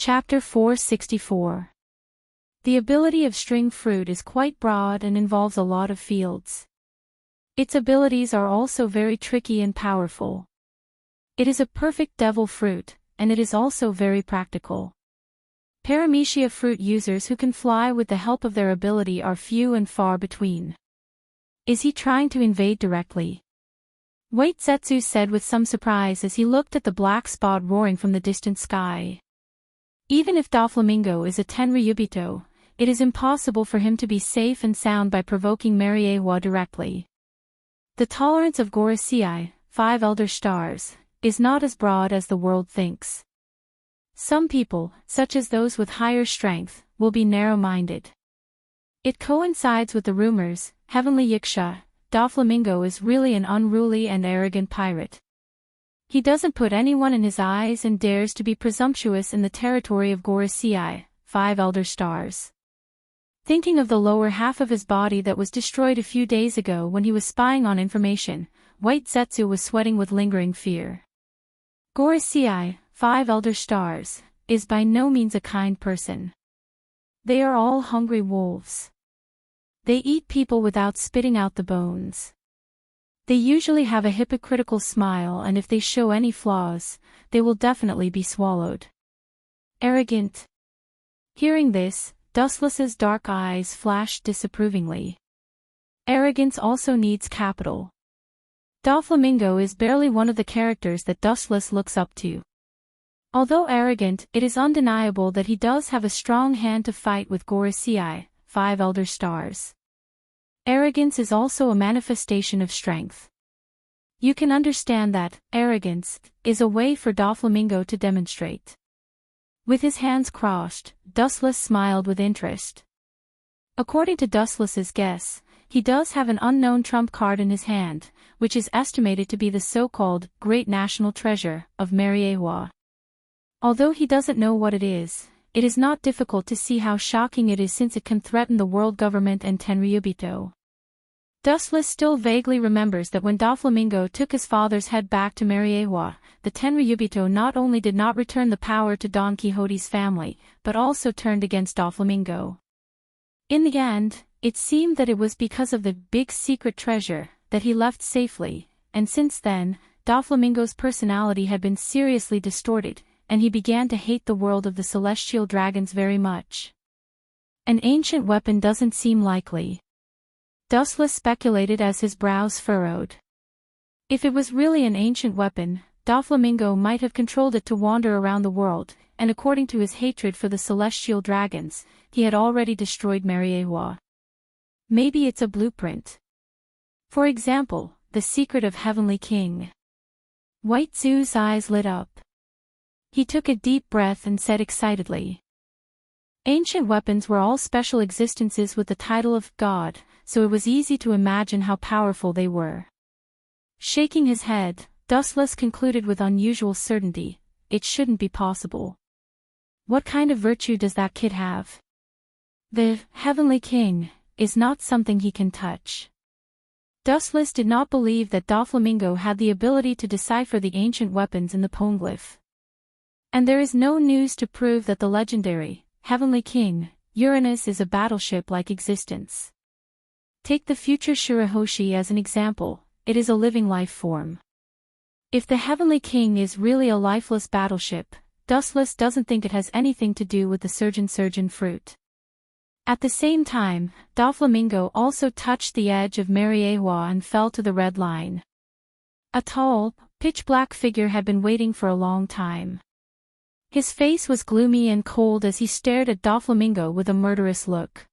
Chapter 464. The ability of string fruit is quite broad and involves a lot of fields. Its abilities are also very tricky and powerful. It is a perfect devil fruit, and it is also very practical. Paramecia fruit users who can fly with the help of their ability are few and far between. Is he trying to invade directly? White Zetsu said with some surprise as he looked at the black spot roaring from the distant sky. Even if Doflamingo is a Tenryubito, it is impossible for him to be safe and sound by provoking Mariewa directly. The tolerance of Gorosei, 5 elder stars, is not as broad as the world thinks. Some people, such as those with higher strength, will be narrow-minded. It coincides with the rumors, Heavenly Yiksha, Doflamingo is really an unruly and arrogant pirate. He doesn't put anyone in his eyes and dares to be presumptuous in the territory of Gorosei, 5 elder stars. Thinking of the lower half of his body that was destroyed a few days ago when he was spying on information, White Zetsu was sweating with lingering fear. Gorosei, 5 elder stars, is by no means a kind person. They are all hungry wolves. They eat people without spitting out the bones. They usually have a hypocritical smile, and if they show any flaws, they will definitely be swallowed. Arrogant. Hearing this, Dustless's dark eyes flashed disapprovingly. Arrogance also needs capital. Doflamingo is barely one of the characters that Dustless looks up to. Although arrogant, it is undeniable that he does have a strong hand to fight with Gorosei, 5 elder stars. Arrogance is also a manifestation of strength. You can understand that arrogance is a way for Doflamingo to demonstrate. With his hands crossed, Dustless smiled with interest. According to Dustless's guess, he does have an unknown trump card in his hand, which is estimated to be the so-called Great National Treasure of Mariewa. Although he doesn't know what it is not difficult to see how shocking it is since it can threaten the world government and Tenryubito. Dustless still vaguely remembers that when Doflamingo took his father's head back to Mariewa, the Tenryubito not only did not return the power to Don Quixote's family, but also turned against Doflamingo. In the end, it seemed that it was because of the big secret treasure that he left safely, and since then, Doflamingo's personality had been seriously distorted, and he began to hate the world of the celestial dragons very much. An ancient weapon doesn't seem likely. Dustless speculated as his brows furrowed. If it was really an ancient weapon, Doflamingo might have controlled it to wander around the world, and according to his hatred for the celestial dragons, he had already destroyed Mariewa. Maybe it's a blueprint. For example, the secret of Heavenly King. White Zetsu's eyes lit up. He took a deep breath and said excitedly. Ancient weapons were all special existences with the title of God, so it was easy to imagine how powerful they were. Shaking his head, Dustless concluded with unusual certainty, it shouldn't be possible. What kind of virtue does that kid have? The Heavenly King is not something he can touch. Dustless did not believe that Doflamingo had the ability to decipher the ancient weapons in the poneglyph. And there is no news to prove that the legendary Heavenly King, Uranus, is a battleship-like existence. Take the future Shirahoshi as an example, it is a living life form. If the Heavenly King is really a lifeless battleship, Dustless doesn't think it has anything to do with the surgeon fruit. At the same time, Doflamingo also touched the edge of Mariewa and fell to the red line. A tall, pitch-black figure had been waiting for a long time. His face was gloomy and cold as he stared at Doflamingo with a murderous look.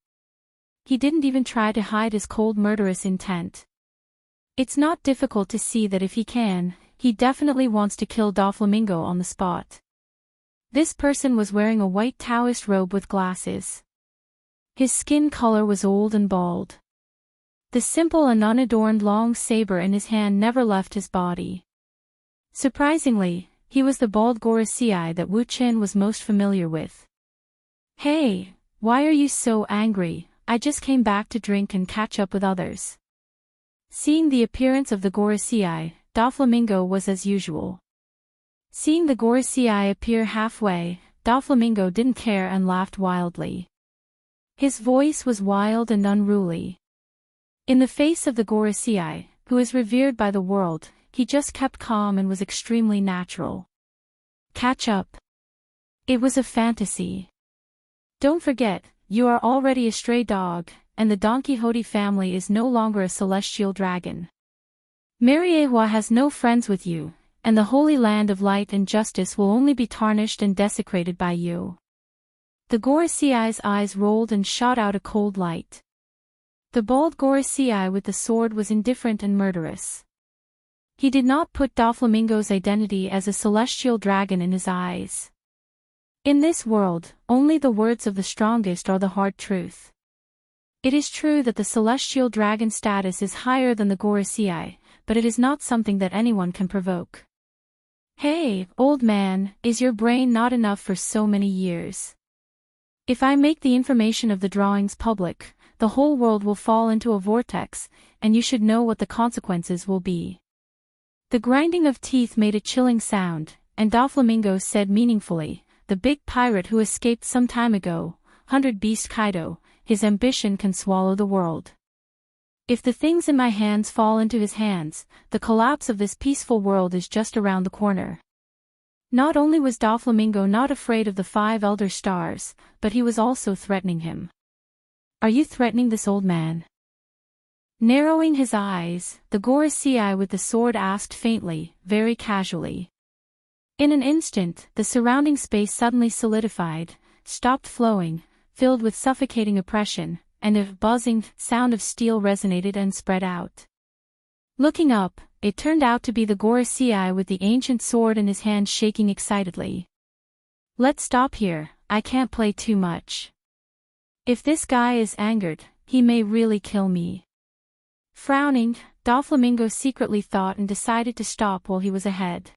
He didn't even try to hide his cold murderous intent. It's not difficult to see that if he can, he definitely wants to kill Doflamingo on the spot. This person was wearing a white Taoist robe with glasses. His skin color was old and bald. The simple and unadorned long saber in his hand never left his body. Surprisingly, he was the bald Gorosei that Wu Qin was most familiar with. Hey, why are you so angry? I just came back to drink and catch up with others. Seeing the appearance of the Gorosei, Doflamingo was as usual. Seeing the Gorosei appear halfway, Doflamingo didn't care and laughed wildly. His voice was wild and unruly. In the face of the Gorosei, who is revered by the world, he just kept calm and was extremely natural. Catch up. It was a fantasy. Don't forget, you are already a stray dog, and the Don Quixote family is no longer a celestial dragon. Mariewa has no friends with you, and the holy land of light and justice will only be tarnished and desecrated by you. The Gorosei's eyes rolled and shot out a cold light. The bald Gorosei with the sword was indifferent and murderous. He did not put Doflamingo's identity as a celestial dragon in his eyes. In this world, only the words of the strongest are the hard truth. It is true that the celestial dragon status is higher than the Gorosei, but it is not something that anyone can provoke. Hey, old man, is your brain not enough for so many years? If I make the information of the drawings public, the whole world will fall into a vortex, and you should know what the consequences will be. The grinding of teeth made a chilling sound, and Doflamingo said meaningfully, the big pirate who escaped some time ago, 100 Beast Kaido, his ambition can swallow the world. If the things in my hands fall into his hands, the collapse of this peaceful world is just around the corner. Not only was Doflamingo not afraid of the 5 elder stars, but he was also threatening him. Are you threatening this old man? Narrowing his eyes, the Gorosei with the sword asked faintly, very casually. In an instant, the surrounding space suddenly solidified, stopped flowing, filled with suffocating oppression, and a buzzing sound of steel resonated and spread out. Looking up, it turned out to be the Gorosei with the ancient sword in his hand shaking excitedly. Let's stop here, I can't play too much. If this guy is angered, he may really kill me. Frowning, Doflamingo secretly thought and decided to stop while he was ahead.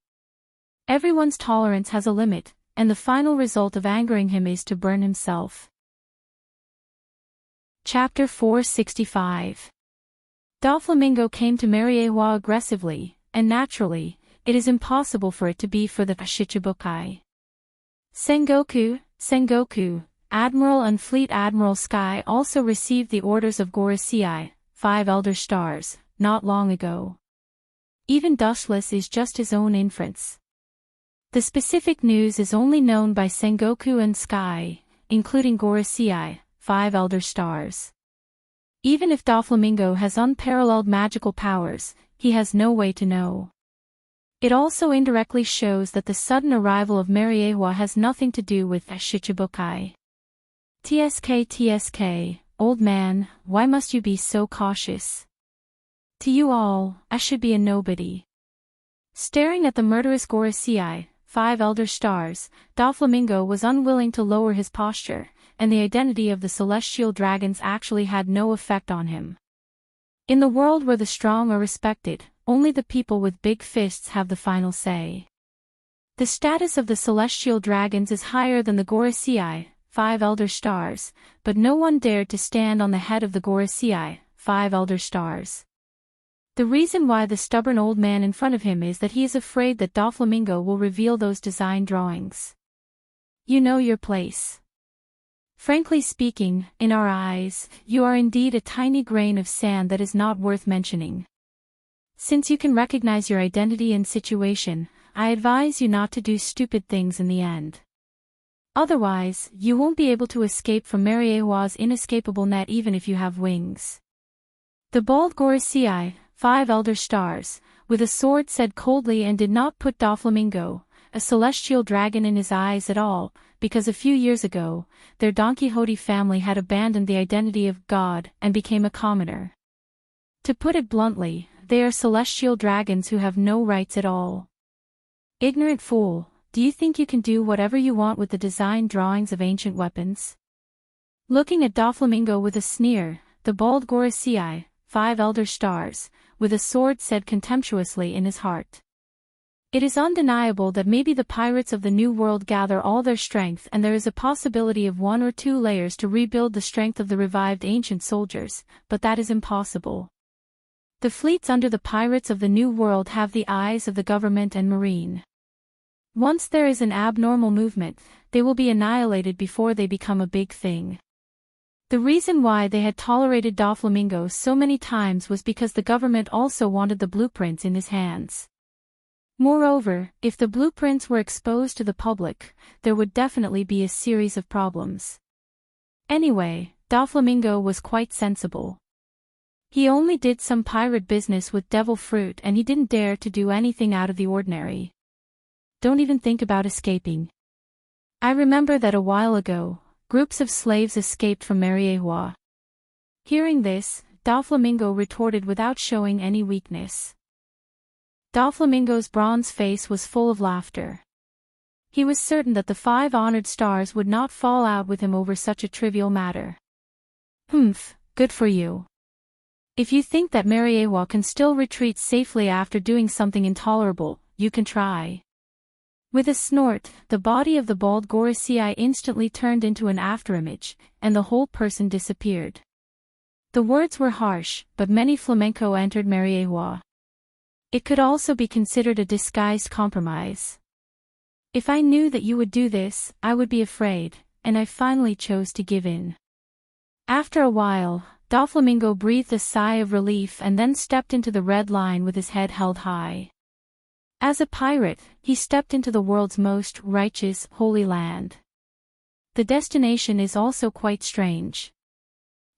Everyone's tolerance has a limit, and the final result of angering him is to burn himself. Chapter 465. Doflamingo came to Mariewa aggressively, and naturally, it is impossible for it to be for the Shichibukai. Sengoku, Admiral and Fleet Admiral Sky also received the orders of Gorosei, 5 elder stars, not long ago. Even Dustless is just his own inference. The specific news is only known by Sengoku and Sky, including Gorosei, 5 elder stars. Even if Doflamingo has unparalleled magical powers, he has no way to know. It also indirectly shows that the sudden arrival of Mariewa has nothing to do with Shichibukai. TSK, old man, why must you be so cautious? To you all, I should be a nobody. Staring at the murderous Gorosei, 5 elder stars, Doflamingo was unwilling to lower his posture, and the identity of the celestial dragons actually had no effect on him. In the world where the strong are respected, only the people with big fists have the final say. The status of the celestial dragons is higher than the Gorosei, 5 elder stars, but no one dared to stand on the head of the Gorosei, 5 elder stars. The reason why the stubborn old man in front of him is that he is afraid that Doflamingo will reveal those design drawings. You know your place. Frankly speaking, in our eyes, you are indeed a tiny grain of sand that is not worth mentioning. Since you can recognize your identity and situation, I advise you not to do stupid things in the end. Otherwise, you won't be able to escape from Mariewa's inescapable net even if you have wings. The bald Gorosei, 5 elder stars, with a sword said coldly and did not put Doflamingo, a celestial dragon in his eyes at all, because a few years ago, their Don Quixote family had abandoned the identity of God and became a commoner. To put it bluntly, they are celestial dragons who have no rights at all. Ignorant fool, do you think you can do whatever you want with the design drawings of ancient weapons? Looking at Doflamingo with a sneer, the bald Gorosei, 5 elder stars, with a sword said contemptuously in his heart. It is undeniable that maybe the pirates of the New World gather all their strength and there is a possibility of 1 or 2 layers to rebuild the strength of the revived ancient soldiers, but that is impossible. The fleets under the pirates of the New World have the eyes of the government and marine. Once there is an abnormal movement, they will be annihilated before they become a big thing. The reason why they had tolerated Doflamingo so many times was because the government also wanted the blueprints in his hands. Moreover, if the blueprints were exposed to the public, there would definitely be a series of problems. Anyway, Doflamingo was quite sensible. He only did some pirate business with devil fruit and he didn't dare to do anything out of the ordinary. Don't even think about escaping. I remember that a while ago, groups of slaves escaped from Mariewa. Hearing this, Doflamingo retorted without showing any weakness. Doflamingo's bronze face was full of laughter. He was certain that the 5 honored stars would not fall out with him over such a trivial matter. Humph, good for you. If you think that Mariewa can still retreat safely after doing something intolerable, you can try. With a snort, the body of the bald Gorosei instantly turned into an afterimage, and the whole person disappeared. The words were harsh, but many flamenco entered Mariewa. It could also be considered a disguised compromise. If I knew that you would do this, I would be afraid, and I finally chose to give in. After a while, Doflamingo breathed a sigh of relief and then stepped into the red line with his head held high. As a pirate, he stepped into the world's most righteous, holy land. The destination is also quite strange.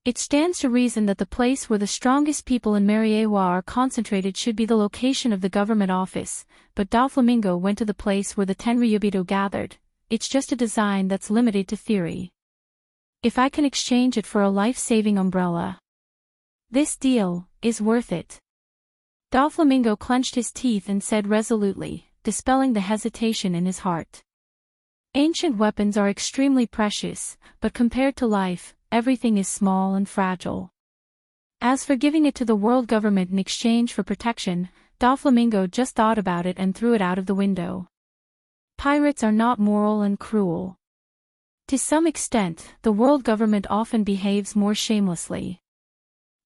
It stands to reason that the place where the strongest people in Mariewa are concentrated should be the location of the government office, but Doflamingo went to the place where the Tenryubito gathered. It's just a design that's limited to theory. If I can exchange it for a life-saving umbrella. This deal is worth it. Doflamingo clenched his teeth and said resolutely, dispelling the hesitation in his heart. Ancient weapons are extremely precious, but compared to life, everything is small and fragile. As for giving it to the world government in exchange for protection, Doflamingo just thought about it and threw it out of the window. Pirates are not moral and cruel. To some extent, the world government often behaves more shamelessly.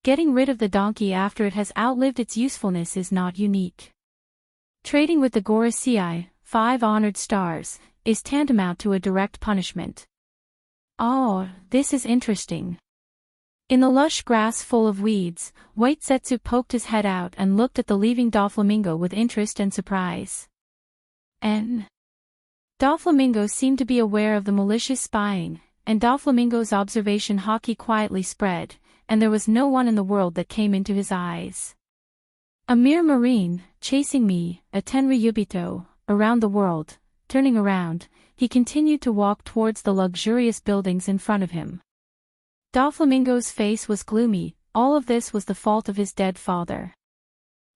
Getting rid of the donkey after it has outlived its usefulness is not unique. Trading with the Gorosei, 5 honored stars, is tantamount to a direct punishment. Oh, this is interesting. In the lush grass full of weeds, White Zetsu poked his head out and looked at the leaving Doflamingo with interest and surprise. Doflamingo seemed to be aware of the malicious spying, and Doflamingo's observation haki quietly spread, and there was no one in the world that came into his eyes. A mere marine, chasing me, a Tenryubito, around the world. Turning around, he continued to walk towards the luxurious buildings in front of him. Doflamingo's face was gloomy. All of this was the fault of his dead father.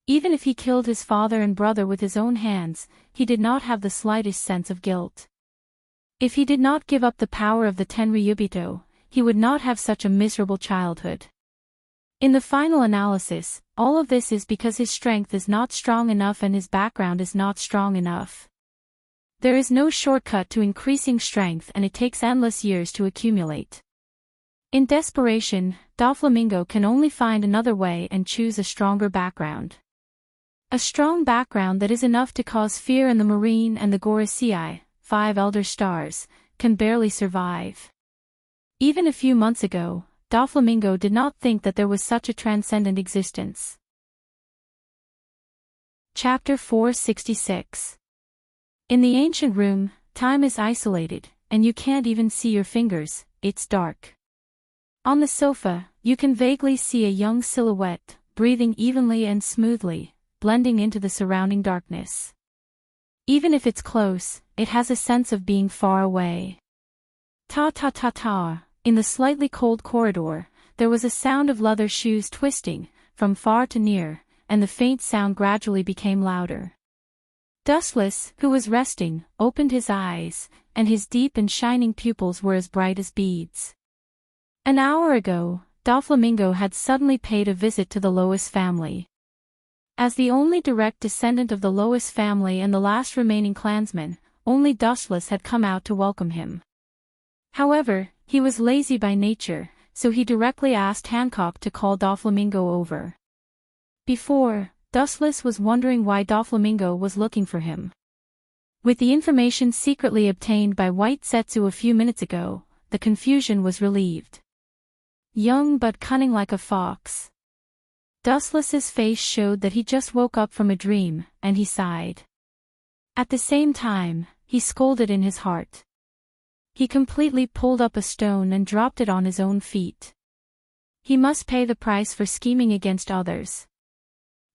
Even if he killed his father and brother with his own hands, he did not have the slightest sense of guilt. If he did not give up the power of the Tenryubito, he would not have such a miserable childhood. In the final analysis, all of this is because his strength is not strong enough and his background is not strong enough. There is no shortcut to increasing strength and it takes endless years to accumulate. In desperation, Doflamingo can only find another way and choose a stronger background. A strong background that is enough to cause fear, and the Marine and the Gorosei, 5 elder stars, can barely survive. Even a few months ago, Doflamingo did not think that there was such a transcendent existence. Chapter 466. In the ancient room, time is isolated, and you can't even see your fingers, it's dark. On the sofa, you can vaguely see a young silhouette, breathing evenly and smoothly, blending into the surrounding darkness. Even if it's close, it has a sense of being far away. Ta-ta-ta-ta, in the slightly cold corridor, there was a sound of leather shoes twisting, from far to near, and the faint sound gradually became louder. Dustless, who was resting, opened his eyes, and his deep and shining pupils were as bright as beads. An hour ago, Doflamingo had suddenly paid a visit to the Lois family. As the only direct descendant of the Lois family and the last remaining clansman, only Dustless had come out to welcome him. However, he was lazy by nature, so he directly asked Hancock to call Doflamingo over. Before, Dustless was wondering why Doflamingo was looking for him. With the information secretly obtained by White Setsu a few minutes ago, the confusion was relieved. Young but cunning like a fox. Dustless's face showed that he just woke up from a dream, and he sighed. At the same time, he scolded in his heart. He completely pulled up a stone and dropped it on his own feet. He must pay the price for scheming against others.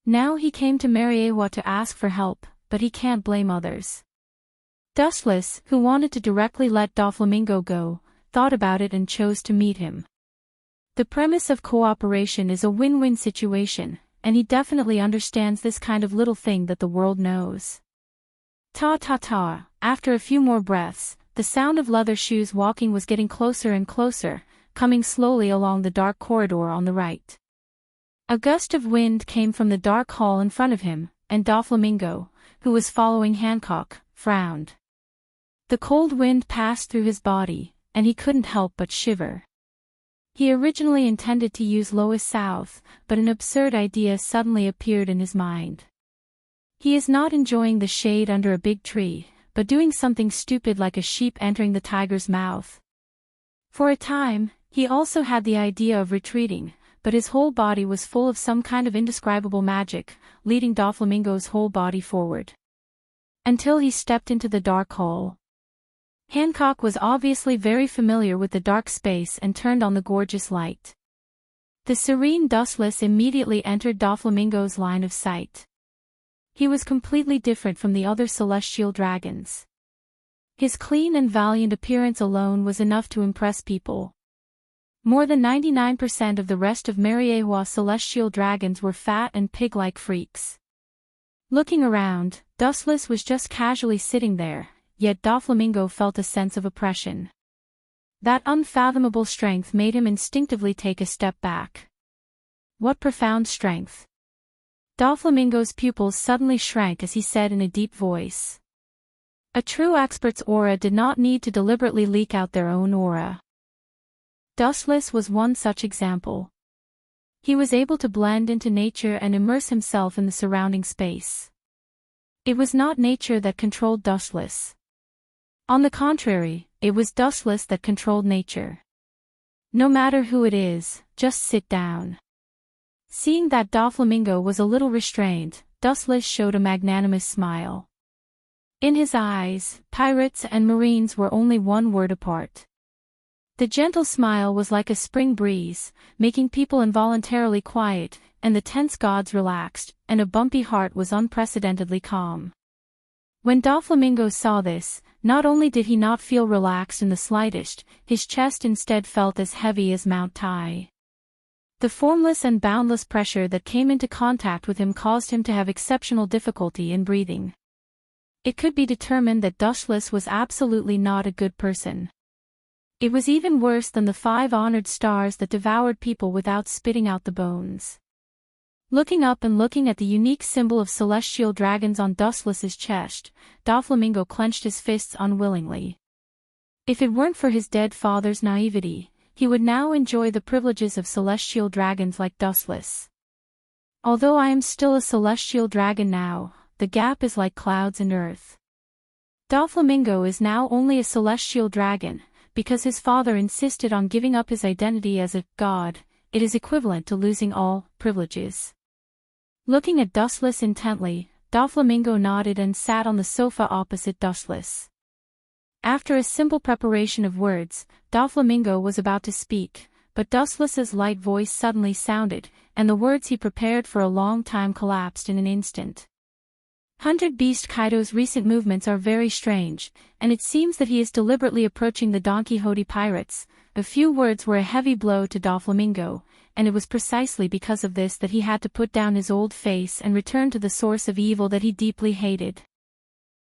Now he came to Mariewa to ask for help, but he can't blame others. Dustless, who wanted to directly let Doflamingo go, thought about it and chose to meet him. The premise of cooperation is a win-win situation, and he definitely understands this kind of little thing that the world knows. Ta-ta-ta, after a few more breaths, the sound of leather shoes walking was getting closer and closer, coming slowly along the dark corridor on the right. A gust of wind came from the dark hall in front of him, and Doflamingo, who was following Hancock, frowned. The cold wind passed through his body, and he couldn't help but shiver. He originally intended to use Lois South, but an absurd idea suddenly appeared in his mind. He is not enjoying the shade under a big tree, but doing something stupid like a sheep entering the tiger's mouth. For a time, he also had the idea of retreating, but his whole body was full of some kind of indescribable magic, leading Doflamingo's whole body forward. Until he stepped into the dark hall. Hancock was obviously very familiar with the dark space and turned on the gorgeous light. The serene Dustless immediately entered Doflamingo's line of sight. He was completely different from the other celestial dragons. His clean and valiant appearance alone was enough to impress people. More than 99% of the rest of Mariewa celestial dragons were fat and pig-like freaks. Looking around, Dustless was just casually sitting there, yet Doflamingo felt a sense of oppression. That unfathomable strength made him instinctively take a step back. What profound strength! Doflamingo's pupils suddenly shrank as he said in a deep voice. A true expert's aura did not need to deliberately leak out their own aura. Dustless was one such example. He was able to blend into nature and immerse himself in the surrounding space. It was not nature that controlled Dustless. On the contrary, it was Dustless that controlled nature. No matter who it is, just sit down. Seeing that Doflamingo was a little restrained, Dustless showed a magnanimous smile. In his eyes, pirates and marines were only one word apart. The gentle smile was like a spring breeze, making people involuntarily quiet, and the tense gods relaxed, and a bumpy heart was unprecedentedly calm. When Doflamingo saw this, not only did he not feel relaxed in the slightest, his chest instead felt as heavy as Mount Tai. The formless and boundless pressure that came into contact with him caused him to have exceptional difficulty in breathing. It could be determined that Dustless was absolutely not a good person. It was even worse than the 5 honored stars that devoured people without spitting out the bones. Looking up and looking at the unique symbol of celestial dragons on Dustless's chest, Doflamingo clenched his fists unwillingly. If it weren't for his dead father's naivety, he would now enjoy the privileges of celestial dragons like Dustless. Although I am still a celestial dragon now, the gap is like clouds and earth. Doflamingo is now only a celestial dragon, because his father insisted on giving up his identity as a god. It is equivalent to losing all privileges. Looking at Dustless intently, Doflamingo nodded and sat on the sofa opposite Dustless. After a simple preparation of words, Doflamingo was about to speak, but Dustless's light voice suddenly sounded, and the words he prepared for a long time collapsed in an instant. 100 Beast Kaido's recent movements are very strange, and it seems that he is deliberately approaching the Don Quixote pirates. A few words were a heavy blow to Doflamingo, and it was precisely because of this that he had to put down his old face and return to the source of evil that he deeply hated.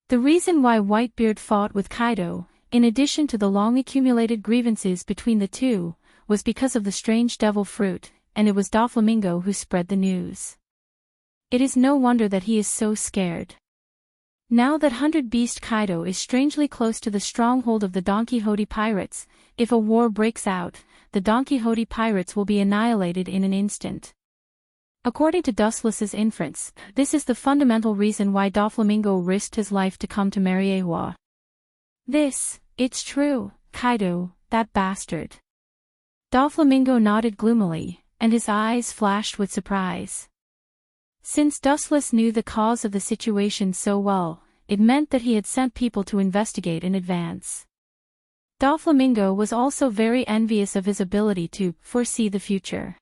The reason why Whitebeard fought with Kaido, in addition to the long-accumulated grievances between the two, was because of the strange devil fruit, and it was Doflamingo who spread the news. It is no wonder that he is so scared. Now that 100 Beast Kaido is strangely close to the stronghold of the Don Quixote pirates, if a war breaks out, the Don Quixote pirates will be annihilated in an instant. According to Dustless's inference, this is the fundamental reason why Doflamingo risked his life to come to Mariewa. It's true, Kaido, that bastard. Doflamingo nodded gloomily, and his eyes flashed with surprise. Since Dustless knew the cause of the situation so well, it meant that he had sent people to investigate in advance. Doflamingo was also very envious of his ability to foresee the future.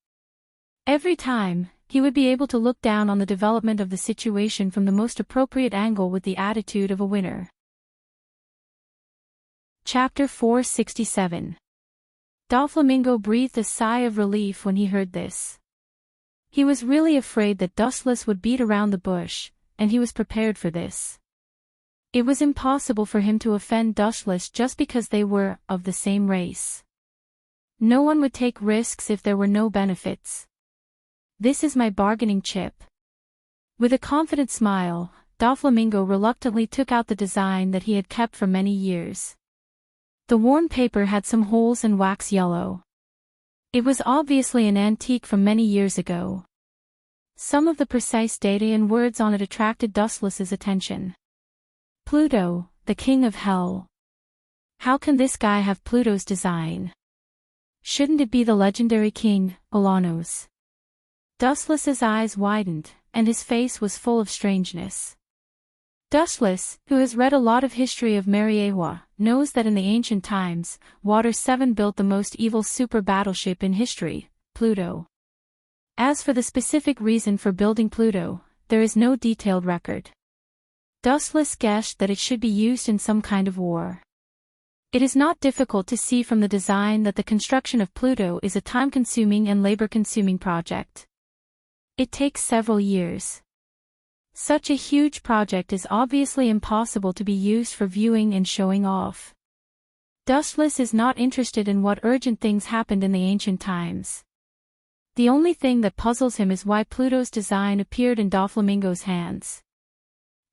Every time, he would be able to look down on the development of the situation from the most appropriate angle with the attitude of a winner. Chapter 467. Doflamingo breathed a sigh of relief when he heard this. He was really afraid that Dustless would beat around the bush, and he was prepared for this. It was impossible for him to offend Dustless just because they were of the same race. No one would take risks if there were no benefits. This is my bargaining chip. With a confident smile, Doflamingo reluctantly took out the design that he had kept for many years. The worn paper had some holes and wax yellow. It was obviously an antique from many years ago. Some of the precise data and words on it attracted Dustless's attention. Pluto, the king of hell. How can this guy have Pluto's design? Shouldn't it be the legendary king, Ulanos? Dustless's eyes widened, and his face was full of strangeness. Dustless, who has read a lot of history of Mariewa, knows that in the ancient times, Water 7 built the most evil super battleship in history, Pluto. As for the specific reason for building Pluto, there is no detailed record. Dustless guessed that it should be used in some kind of war. It is not difficult to see from the design that the construction of Pluto is a time-consuming and labor-consuming project. It takes several years. Such a huge project is obviously impossible to be used for viewing and showing off. Dustless is not interested in what urgent things happened in the ancient times. The only thing that puzzles him is why Pluto's design appeared in Doflamingo's hands.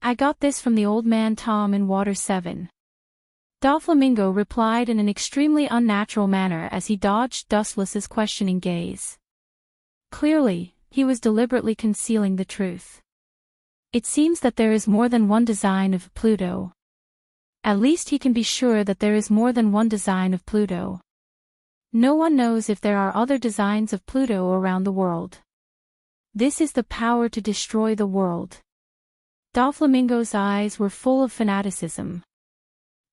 I got this from the old man Tom in Water 7. Doflamingo replied in an extremely unnatural manner as he dodged Dustless's questioning gaze. Clearly, he was deliberately concealing the truth. It seems that there is more than one design of Pluto. At least he can be sure that there is more than one design of Pluto. No one knows if there are other designs of Pluto around the world. This is the power to destroy the world. Doflamingo's eyes were full of fanaticism.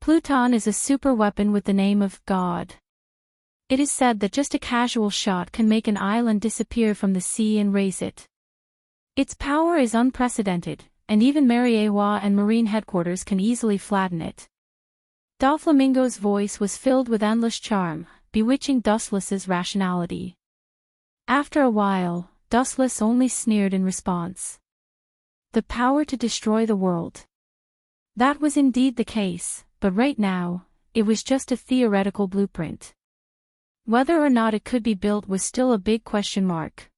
Pluton is a super weapon with the name of God. It is said that just a casual shot can make an island disappear from the sea and raise it. Its power is unprecedented, and even Mariewa and Marine Headquarters can easily flatten it. Doflamingo's voice was filled with endless charm, bewitching Dustless's rationality. After a while, Dustless only sneered in response. The power to destroy the world. That was indeed the case, but right now, it was just a theoretical blueprint. Whether or not it could be built was still a big question mark.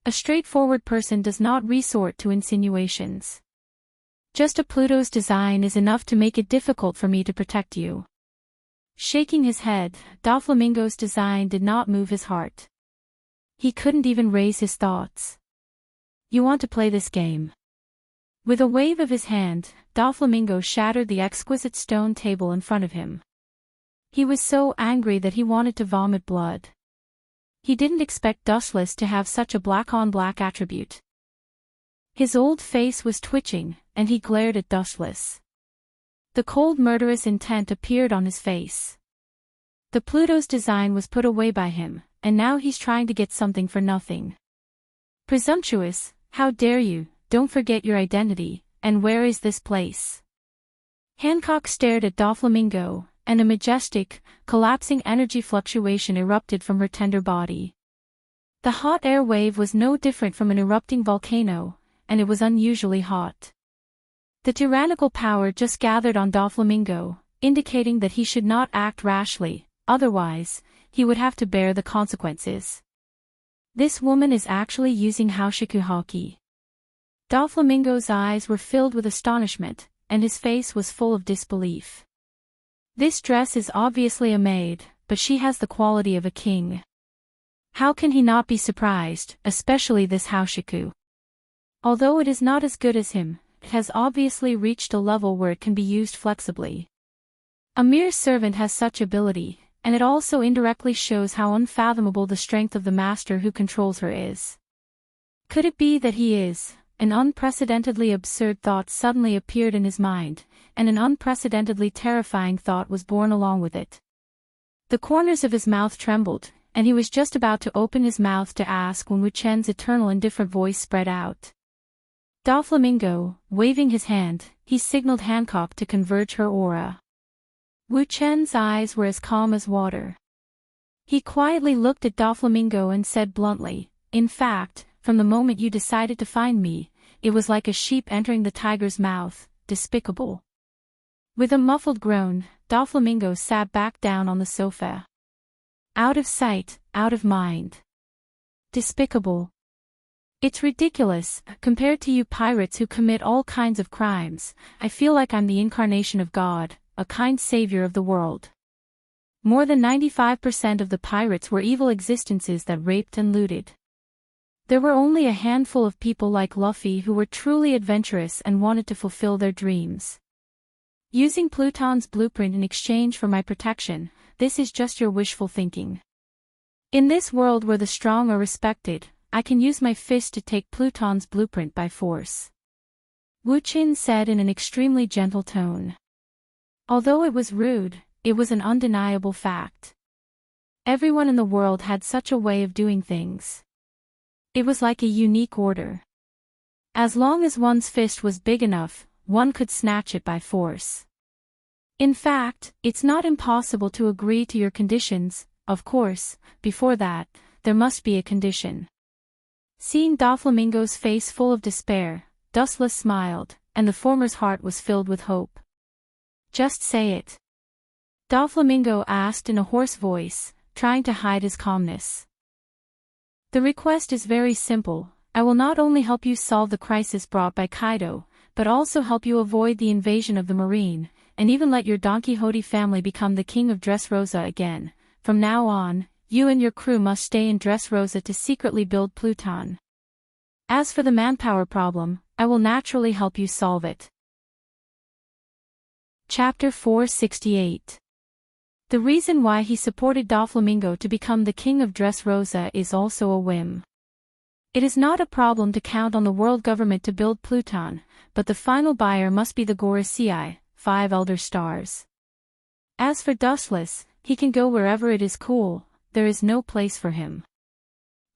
A straightforward person does not resort to insinuations. Just a Pluto's design is enough to make it difficult for me to protect you. Shaking his head, Doflamingo's design did not move his heart. He couldn't even raise his thoughts. You want to play this game? With a wave of his hand, Doflamingo shattered the exquisite stone table in front of him. He was so angry that he wanted to vomit blood. He didn't expect Dustless to have such a black-on-black attribute. His old face was twitching, and he glared at Dustless. The cold murderous intent appeared on his face. The Pluto's design was put away by him, and now he's trying to get something for nothing. Presumptuous, how dare you, don't forget your identity, and where is this place? Hancock stared at Doflamingo, and a majestic, collapsing energy fluctuation erupted from her tender body. The hot air wave was no different from an erupting volcano, and it was unusually hot. The tyrannical power just gathered on Doflamingo, indicating that he should not act rashly, otherwise, he would have to bear the consequences. This woman is actually using Haoshiku Haki. Doflamingo's eyes were filled with astonishment, and his face was full of disbelief. This dress is obviously a maid, but she has the quality of a king. How can he not be surprised, especially this Haoshiku? Although it is not as good as him, it has obviously reached a level where it can be used flexibly. A mere servant has such ability, and it also indirectly shows how unfathomable the strength of the master who controls her is. Could it be that he is? An unprecedentedly absurd thought suddenly appeared in his mind, and an unprecedentedly terrifying thought was born along with it. The corners of his mouth trembled, and he was just about to open his mouth to ask when Wu Chen's eternal indifferent voice spread out. Doflamingo, waving his hand, he signaled Hancock to converge her aura. Wu Chen's eyes were as calm as water. He quietly looked at Doflamingo and said bluntly, "In fact, from the moment you decided to find me, it was like a sheep entering the tiger's mouth, despicable." With a muffled groan, Doflamingo sat back down on the sofa. Out of sight, out of mind. Despicable. It's ridiculous, compared to you pirates who commit all kinds of crimes. I feel like I'm the incarnation of God, a kind savior of the world. More than 95% of the pirates were evil existences that raped and looted. There were only a handful of people like Luffy who were truly adventurous and wanted to fulfill their dreams. Using Pluton's blueprint in exchange for my protection, this is just your wishful thinking. In this world where the strong are respected, I can use my fist to take Pluton's blueprint by force. Wu Qin said in an extremely gentle tone. Although it was rude, it was an undeniable fact. Everyone in the world had such a way of doing things. It was like a unique order. As long as one's fist was big enough, one could snatch it by force. In fact, it's not impossible to agree to your conditions. Of course, before that, there must be a condition. Seeing Doflamingo's face full of despair, Dustless smiled, and the former's heart was filled with hope. Just say it. Doflamingo asked in a hoarse voice, trying to hide his calmness. The request is very simple. I will not only help you solve the crisis brought by Kaido, but also help you avoid the invasion of the Marine, and even let your Don Quixote family become the king of Dressrosa again. From now on, you and your crew must stay in Dressrosa to secretly build Pluton. As for the manpower problem, I will naturally help you solve it. Chapter 468. The reason why he supported Doflamingo to become the king of Dressrosa is also a whim. It is not a problem to count on the world government to build Pluton, but the final buyer must be the Gorosei, 5 elder stars. As for Dustless, he can go wherever it is cool, there is no place for him.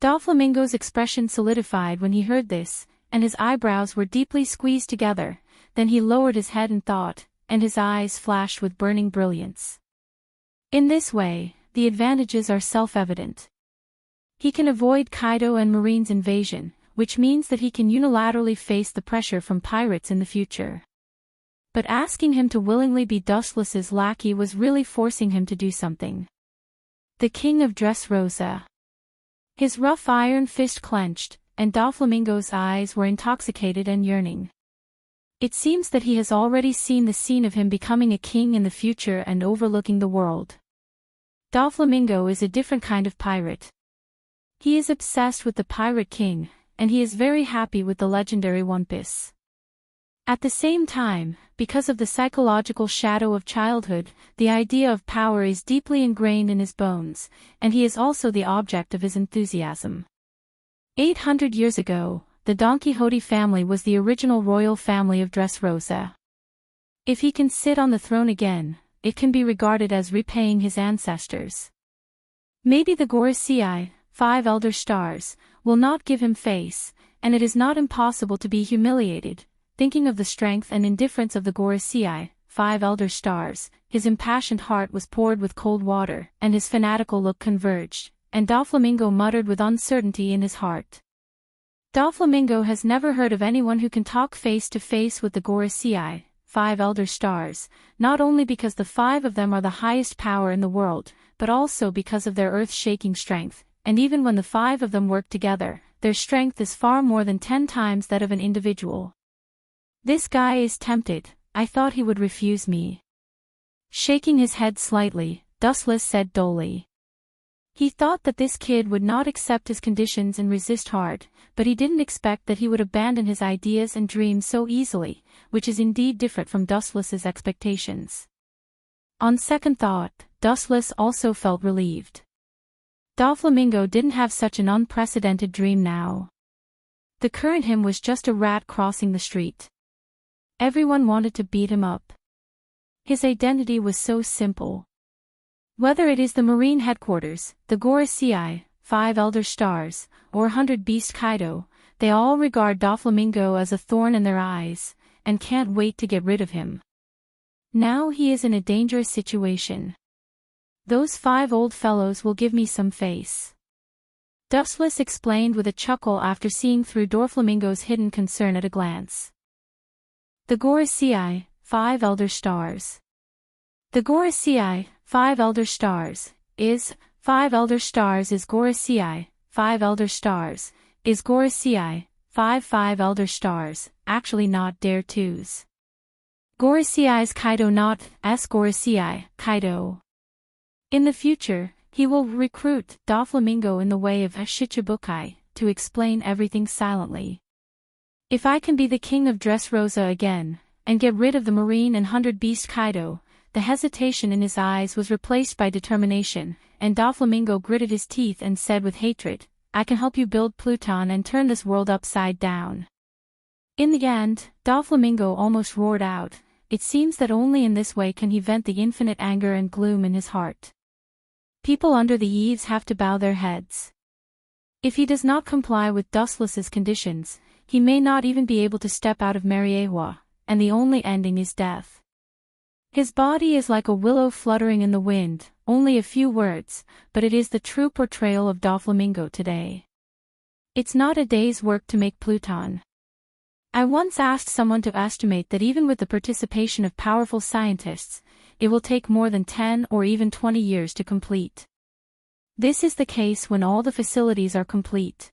Doflamingo's expression solidified when he heard this, and his eyebrows were deeply squeezed together, then he lowered his head in thought, and his eyes flashed with burning brilliance. In this way, the advantages are self-evident. He can avoid Kaido and Marine's invasion, which means that he can unilaterally face the pressure from pirates in the future. But asking him to willingly be Dustless's lackey was really forcing him to do something. The king of Dressrosa. His rough iron fist clenched, and Doflamingo's eyes were intoxicated and yearning. It seems that he has already seen the scene of him becoming a king in the future and overlooking the world. Doflamingo is a different kind of pirate. He is obsessed with the Pirate King, and he is very happy with the legendary One Piece. At the same time, because of the psychological shadow of childhood, the idea of power is deeply ingrained in his bones, and he is also the object of his enthusiasm. 800 years ago, the Don Quixote family was the original royal family of Dressrosa. If he can sit on the throne again, it can be regarded as repaying his ancestors. Maybe the Gorosei, 5 elder stars, will not give him face, and it is not impossible to be humiliated. Thinking of the strength and indifference of the Gorosei, 5 elder stars, his impassioned heart was poured with cold water, and his fanatical look converged, and Doflamingo muttered with uncertainty in his heart. Doflamingo has never heard of anyone who can talk face to face with the Gorosei, 5 elder stars, not only because the 5 of them are the highest power in the world, but also because of their earth-shaking strength, and even when the 5 of them work together, their strength is far more than 10 times that of an individual. This guy is tempted. I thought he would refuse me. Shaking his head slightly, Dustless said dully. He thought that this kid would not accept his conditions and resist hard, but he didn't expect that he would abandon his ideas and dreams so easily, which is indeed different from Dustless's expectations. On second thought, Dustless also felt relieved. Doflamingo didn't have such an unprecedented dream now. The current him was just a rat crossing the street. Everyone wanted to beat him up. His identity was so simple. Whether it is the Marine headquarters, the Gorosei, 5 Elder Stars, or 100 Beast Kaido, they all regard Doflamingo as a thorn in their eyes, and can't wait to get rid of him. Now he is in a dangerous situation. Those 5 old fellows will give me some face. Dustless explained with a chuckle after seeing through Doflamingo's hidden concern at a glance. The Gorosei, 5 Elder Stars. The Gorosei, 5 Elder Stars, is 5 Elder Stars is Gorosei, 5 Elder Stars, is Gorosei, 5 Elder Stars, actually not Dare 2's. Gorosei's Kaido not S Gorosei, Kaido. In the future, he will recruit Doflamingo in the way of Shichibukai, to explain everything silently. If I can be the king of Dressrosa again, and get rid of the Marine and 100 Beast Kaido, the hesitation in his eyes was replaced by determination, and Doflamingo gritted his teeth and said with hatred, I can help you build Pluton and turn this world upside down. In the end, Doflamingo almost roared out, it seems that only in this way can he vent the infinite anger and gloom in his heart. People under the eaves have to bow their heads. If he does not comply with Dustless's conditions, he may not even be able to step out of Mariewa, and the only ending is death. His body is like a willow fluttering in the wind, only a few words, but it is the true portrayal of Doflamingo today. It's not a day's work to make Pluton. I once asked someone to estimate that even with the participation of powerful scientists, it will take more than 10 or even 20 years to complete. This is the case when all the facilities are complete.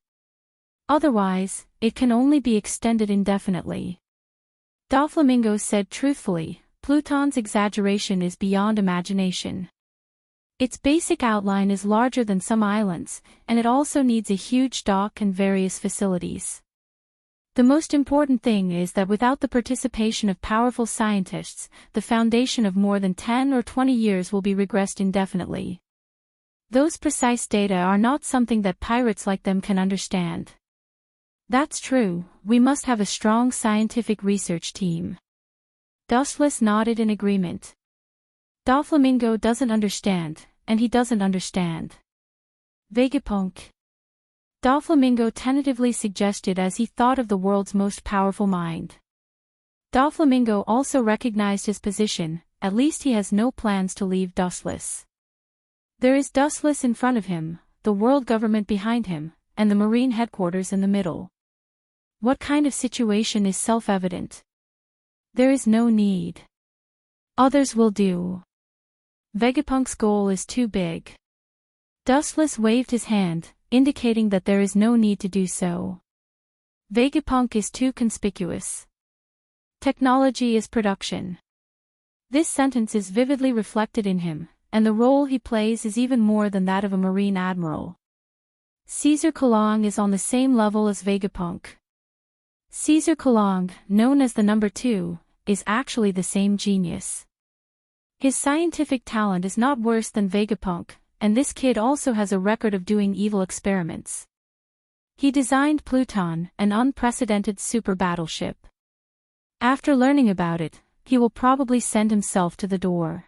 Otherwise, it can only be extended indefinitely. Doflamingo said truthfully, Pluton's exaggeration is beyond imagination. Its basic outline is larger than some islands, and it also needs a huge dock and various facilities. The most important thing is that without the participation of powerful scientists, the foundation of more than 10 or 20 years will be regressed indefinitely. Those precise data are not something that pirates like them can understand. That's true, we must have a strong scientific research team. Dustless nodded in agreement. Doflamingo doesn't understand, and he doesn't understand. Vegapunk. Doflamingo tentatively suggested as he thought of the world's most powerful mind. Doflamingo also recognized his position, at least he has no plans to leave Dustless. There is Dustless in front of him, the world government behind him, and the Marine headquarters in the middle. What kind of situation is self-evident? There is no need. Others will do. Vegapunk's goal is too big. Dustless waved his hand, indicating that there is no need to do so. Vegapunk is too conspicuous. Technology is production. This sentence is vividly reflected in him, and the role he plays is even more than that of a Marine admiral. Caesar Kalong is on the same level as Vegapunk. Caesar Kalong, known as the number 2, is actually the same genius. His scientific talent is not worse than Vegapunk, and this kid also has a record of doing evil experiments. He designed Pluton, an unprecedented super battleship. After learning about it, he will probably send himself to the door.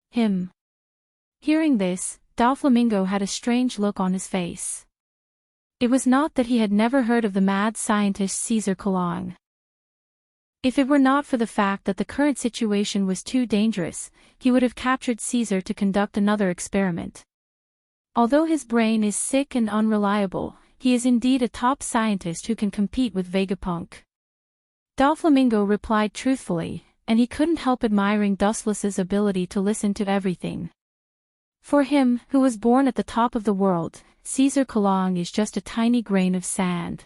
Him. Hearing this, Doflamingo had a strange look on his face. It was not that he had never heard of the mad scientist Caesar Kalong. If it were not for the fact that the current situation was too dangerous, he would have captured Caesar to conduct another experiment. Although his brain is sick and unreliable, he is indeed a top scientist who can compete with Vegapunk. Doflamingo replied truthfully, and he couldn't help admiring Dustless's ability to listen to everything. For him, who was born at the top of the world, Caesar Kalong is just a tiny grain of sand.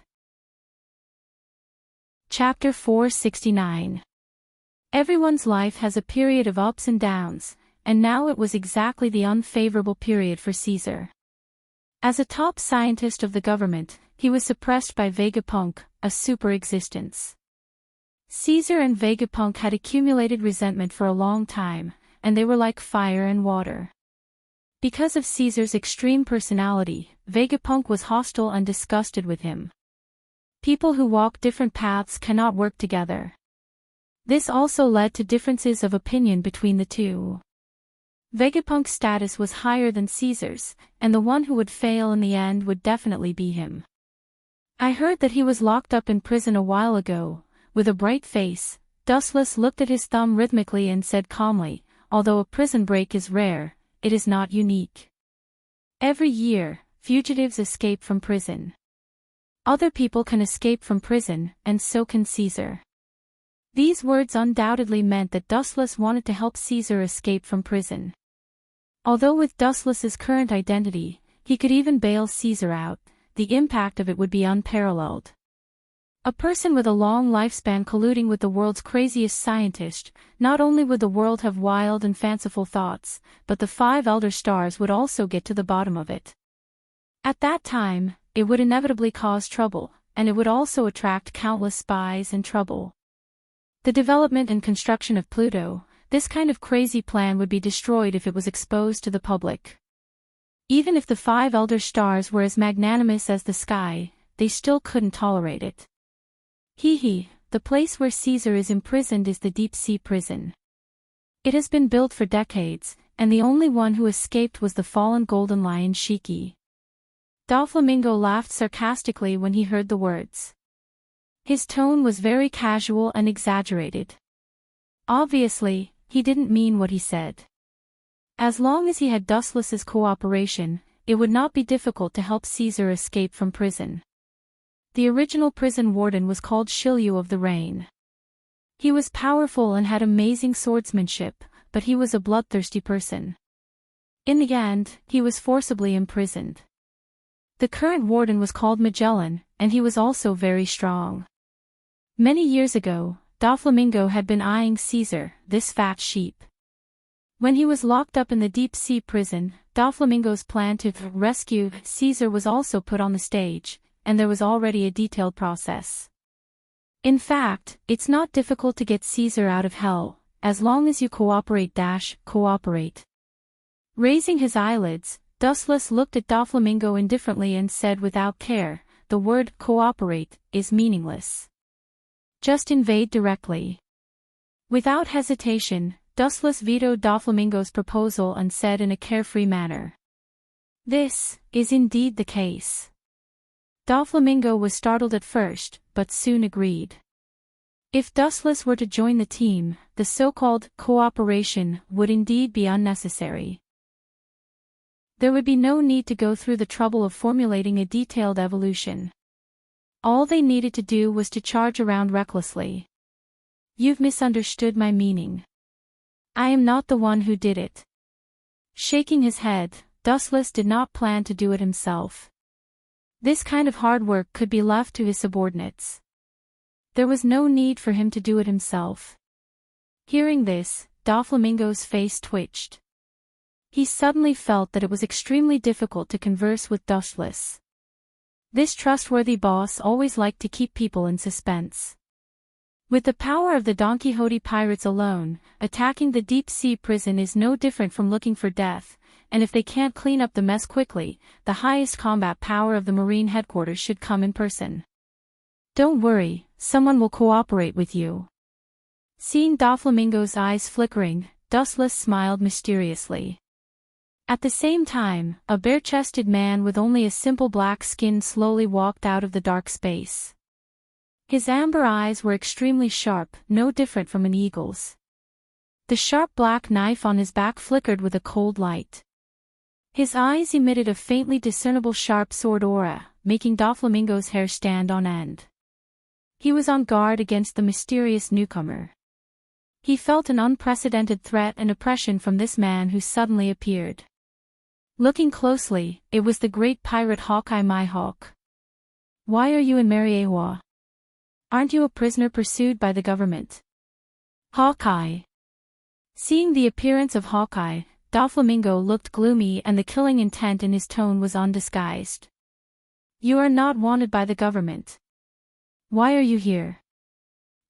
Chapter 469. Everyone's life has a period of ups and downs, and now it was exactly the unfavorable period for Caesar. As a top scientist of the government, he was suppressed by Vegapunk, a super-existence. Caesar and Vegapunk had accumulated resentment for a long time, and they were like fire and water. Because of Caesar's extreme personality, Vegapunk was hostile and disgusted with him. People who walk different paths cannot work together. This also led to differences of opinion between the two. Vegapunk's status was higher than Caesar's, and the one who would fail in the end would definitely be him. I heard that he was locked up in prison a while ago. With a bright face, Dustless looked at his thumb rhythmically and said calmly, although a prison break is rare, it is not unique. Every year, fugitives escape from prison. Other people can escape from prison, and so can Caesar. These words undoubtedly meant that Dustless wanted to help Caesar escape from prison. Although with Dustless's current identity, he could even bail Caesar out, the impact of it would be unparalleled. A person with a long lifespan colluding with the world's craziest scientist, not only would the world have wild and fanciful thoughts, but the 5 elder stars would also get to the bottom of it. At that time, it would inevitably cause trouble, and it would also attract countless spies and trouble. The development and construction of Pluto, this kind of crazy plan would be destroyed if it was exposed to the public. Even if the 5 elder stars were as magnanimous as the sky, they still couldn't tolerate it. The place where Caesar is imprisoned is the deep-sea prison. It has been built for decades, and the only one who escaped was the fallen golden lion Shiki. Doflamingo laughed sarcastically when he heard the words. His tone was very casual and exaggerated. Obviously, he didn't mean what he said. As long as he had Dustless's cooperation, it would not be difficult to help Caesar escape from prison. The original prison warden was called Shilyu of the Rain. He was powerful and had amazing swordsmanship, but he was a bloodthirsty person. In the end, he was forcibly imprisoned. The current warden was called Magellan, and he was also very strong. Many years ago, Doflamingo had been eyeing Caesar, this fat sheep. When he was locked up in the deep-sea prison, Doflamingo's plan to rescue Caesar was also put on the stage, and there was already a detailed process. In fact, it's not difficult to get Caesar out of hell, as long as you cooperate. Raising his eyelids, Dustless looked at Doflamingo indifferently and said without care, the word cooperate is meaningless. Just invade directly. Without hesitation, Dustless vetoed Doflamingo's proposal and said in a carefree manner. This is indeed the case. Doflamingo was startled at first, but soon agreed. If Dustless were to join the team, the so-called cooperation would indeed be unnecessary. There would be no need to go through the trouble of formulating a detailed evolution. All they needed to do was to charge around recklessly. You've misunderstood my meaning. I am not the one who did it. Shaking his head, Dustless did not plan to do it himself. This kind of hard work could be left to his subordinates. There was no need for him to do it himself. Hearing this, Doflamingo's face twitched. He suddenly felt that it was extremely difficult to converse with Dustless. This trustworthy boss always liked to keep people in suspense. With the power of the Don Quixote pirates alone, attacking the deep-sea prison is no different from looking for death, and if they can't clean up the mess quickly, the highest combat power of the Marine headquarters should come in person. Don't worry, someone will cooperate with you. Seeing Doflamingo's eyes flickering, Dustless smiled mysteriously. At the same time, a bare-chested man with only a simple black skin slowly walked out of the dark space. His amber eyes were extremely sharp, no different from an eagle's. The sharp black knife on his back flickered with a cold light. His eyes emitted a faintly discernible sharp sword aura, making Doflamingo's hair stand on end. He was on guard against the mysterious newcomer. He felt an unprecedented threat and oppression from this man who suddenly appeared. Looking closely, it was the great pirate Hawkeye Mihawk. Why are you in Mariewa? Aren't you a prisoner pursued by the government? Hawkeye. Seeing the appearance of Hawkeye, Doflamingo looked gloomy and the killing intent in his tone was undisguised. "You are not wanted by the government. Why are you here?"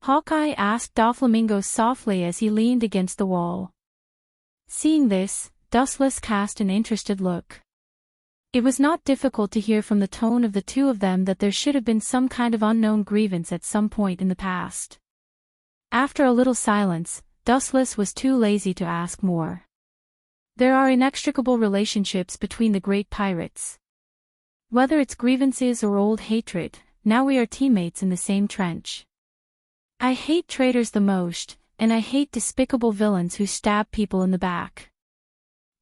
Hawkeye asked Doflamingo softly as he leaned against the wall. Seeing this, Dustless cast an interested look. It was not difficult to hear from the tone of the two of them that there should have been some kind of unknown grievance at some point in the past. After a little silence, Dustless was too lazy to ask more. "There are inextricable relationships between the great pirates. Whether it's grievances or old hatred, now we are teammates in the same trench. I hate traitors the most, and I hate despicable villains who stab people in the back.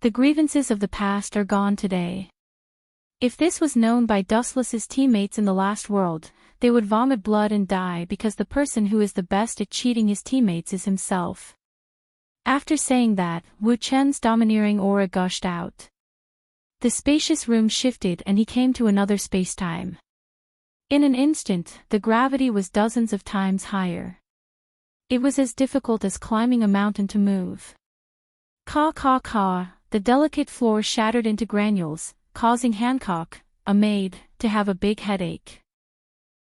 The grievances of the past are gone today." If this was known by Dustless's teammates in the last world, they would vomit blood and die because the person who is the best at cheating his teammates is himself. After saying that, Wu Chen's domineering aura gushed out. The spacious room shifted and he came to another space-time. In an instant, the gravity was dozens of times higher. It was as difficult as climbing a mountain to move. Caw caw caw, the delicate floor shattered into granules, causing Hancock, a maid, to have a big headache.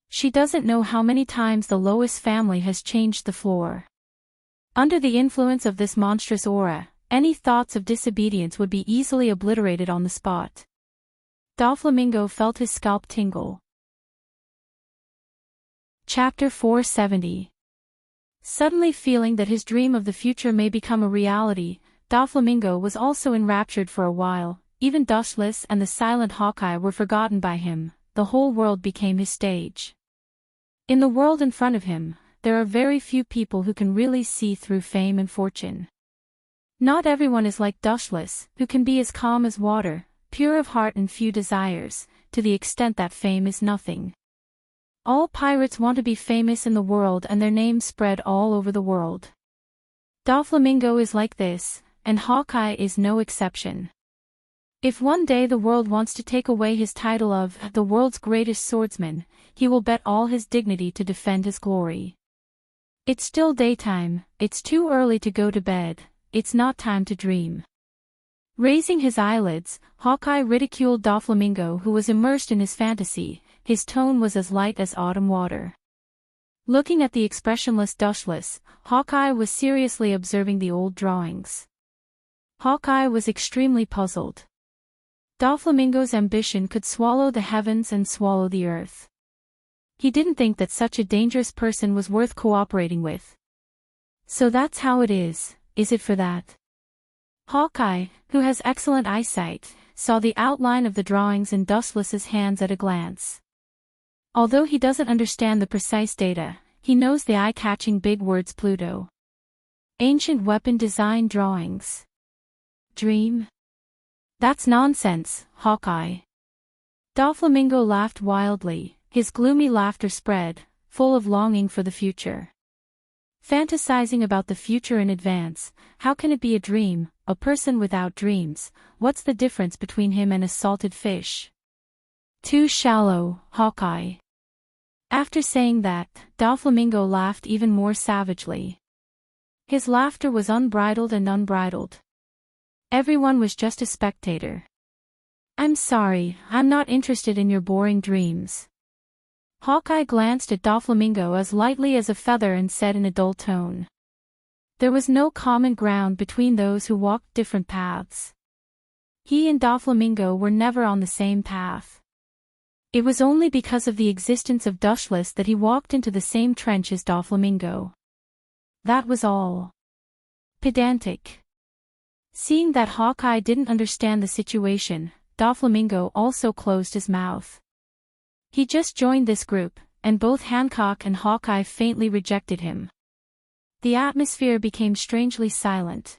She doesn't know how many times the Lois family has changed the floor. Under the influence of this monstrous aura, any thoughts of disobedience would be easily obliterated on the spot. Doflamingo felt his scalp tingle. Chapter 470. Suddenly feeling that his dream of the future may become a reality, Doflamingo was also enraptured for a while. Even Dustless and the silent Hawkeye were forgotten by him, the whole world became his stage. In the world in front of him, there are very few people who can really see through fame and fortune. Not everyone is like Dustless, who can be as calm as water, pure of heart and few desires, to the extent that fame is nothing. All pirates want to be famous in the world and their names spread all over the world. Doflamingo is like this, and Hawkeye is no exception. If one day the world wants to take away his title of the world's greatest swordsman, he will bet all his dignity to defend his glory. It's still daytime, it's too early to go to bed, it's not time to dream. Raising his eyelids, Hawkeye ridiculed Doflamingo who was immersed in his fantasy. His tone was as light as autumn water. Looking at the expressionless Dustless, Hawkeye was seriously observing the old drawings. Hawkeye was extremely puzzled. Doflamingo's ambition could swallow the heavens and swallow the earth. He didn't think that such a dangerous person was worth cooperating with. So that's how it is it for that? Hawkeye, who has excellent eyesight, saw the outline of the drawings in Dustless's hands at a glance. Although he doesn't understand the precise data, he knows the eye-catching big words Pluto. Ancient weapon design drawings. Dream? That's nonsense, Hawkeye. Doflamingo laughed wildly, his gloomy laughter spread, full of longing for the future. Fantasizing about the future in advance, how can it be a dream, a person without dreams? What's the difference between him and a salted fish? Too shallow, Hawkeye. After saying that, Doflamingo laughed even more savagely. His laughter was unbridled and unbridled. Everyone was just a spectator. "I'm sorry, I'm not interested in your boring dreams." Hawkeye glanced at Doflamingo as lightly as a feather and said in a dull tone. There was no common ground between those who walked different paths. He and Doflamingo were never on the same path. It was only because of the existence of Dustless that he walked into the same trench as Doflamingo. That was all. Pedantic. Seeing that Hawkeye didn't understand the situation, Doflamingo also closed his mouth. He just joined this group, and both Hancock and Hawkeye faintly rejected him. The atmosphere became strangely silent.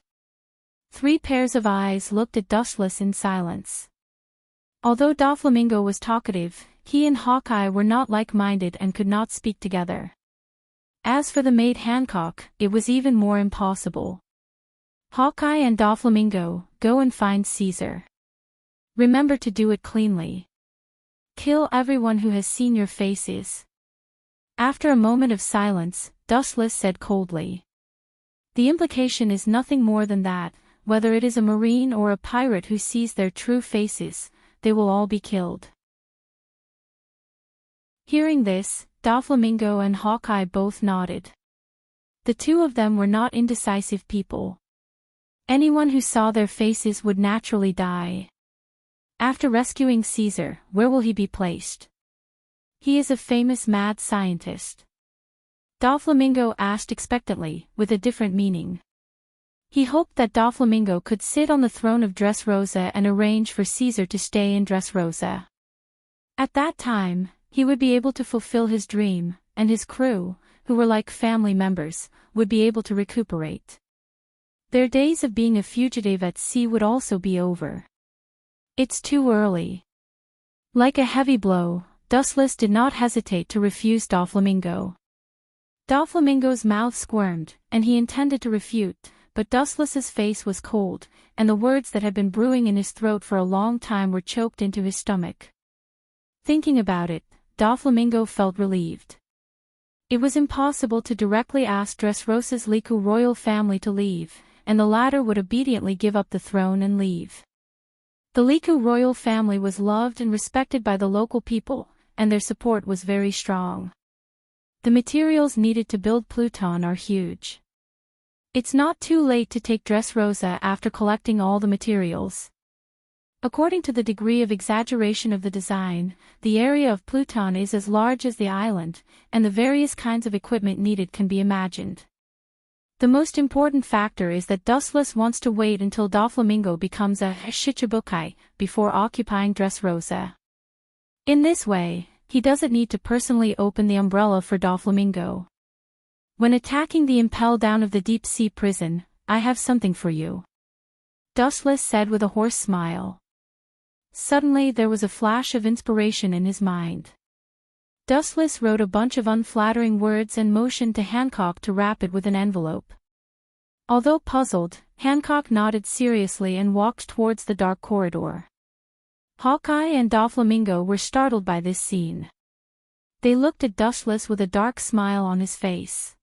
3 pairs of eyes looked at Dustless in silence. Although Doflamingo was talkative, he and Hawkeye were not like-minded and could not speak together. As for the maid Hancock, it was even more impossible. Hawkeye and Doflamingo, go and find Caesar. Remember to do it cleanly. Kill everyone who has seen your faces. After a moment of silence, Dustless said coldly. The implication is nothing more than that, whether it is a marine or a pirate who sees their true faces, they will all be killed. Hearing this, Doflamingo and Hawkeye both nodded. The two of them were not indecisive people. Anyone who saw their faces would naturally die. After rescuing Caesar, where will he be placed? He is a famous mad scientist. Doflamingo asked expectantly, with a different meaning. He hoped that Doflamingo could sit on the throne of Dressrosa and arrange for Caesar to stay in Dressrosa. At that time, he would be able to fulfill his dream, and his crew, who were like family members, would be able to recuperate. Their days of being a fugitive at sea would also be over. It's too early. Like a heavy blow, Dustless did not hesitate to refuse Doflamingo. Doflamingo's mouth squirmed, and he intended to refute, but Dustless's face was cold, and the words that had been brewing in his throat for a long time were choked into his stomach. Thinking about it, Doflamingo felt relieved. It was impossible to directly ask Dressrosa's Liku royal family to leave, and the latter would obediently give up the throne and leave. The Liku royal family was loved and respected by the local people, and their support was very strong. The materials needed to build Pluton are huge. It's not too late to take Dressrosa after collecting all the materials. According to the degree of exaggeration of the design, the area of Pluton is as large as the island, and the various kinds of equipment needed can be imagined. The most important factor is that Dustless wants to wait until Doflamingo becomes a Shichibukai before occupying Dressrosa. In this way, he doesn't need to personally open the umbrella for Doflamingo. When attacking the impel down of the deep-sea prison, I have something for you, Dustless said with a hoarse smile. Suddenly there was a flash of inspiration in his mind. Dustless wrote a bunch of unflattering words and motioned to Hancock to wrap it with an envelope. Although puzzled, Hancock nodded seriously and walked towards the dark corridor. Hawkeye and Doflamingo were startled by this scene. They looked at Dustless with a dark smile on his face.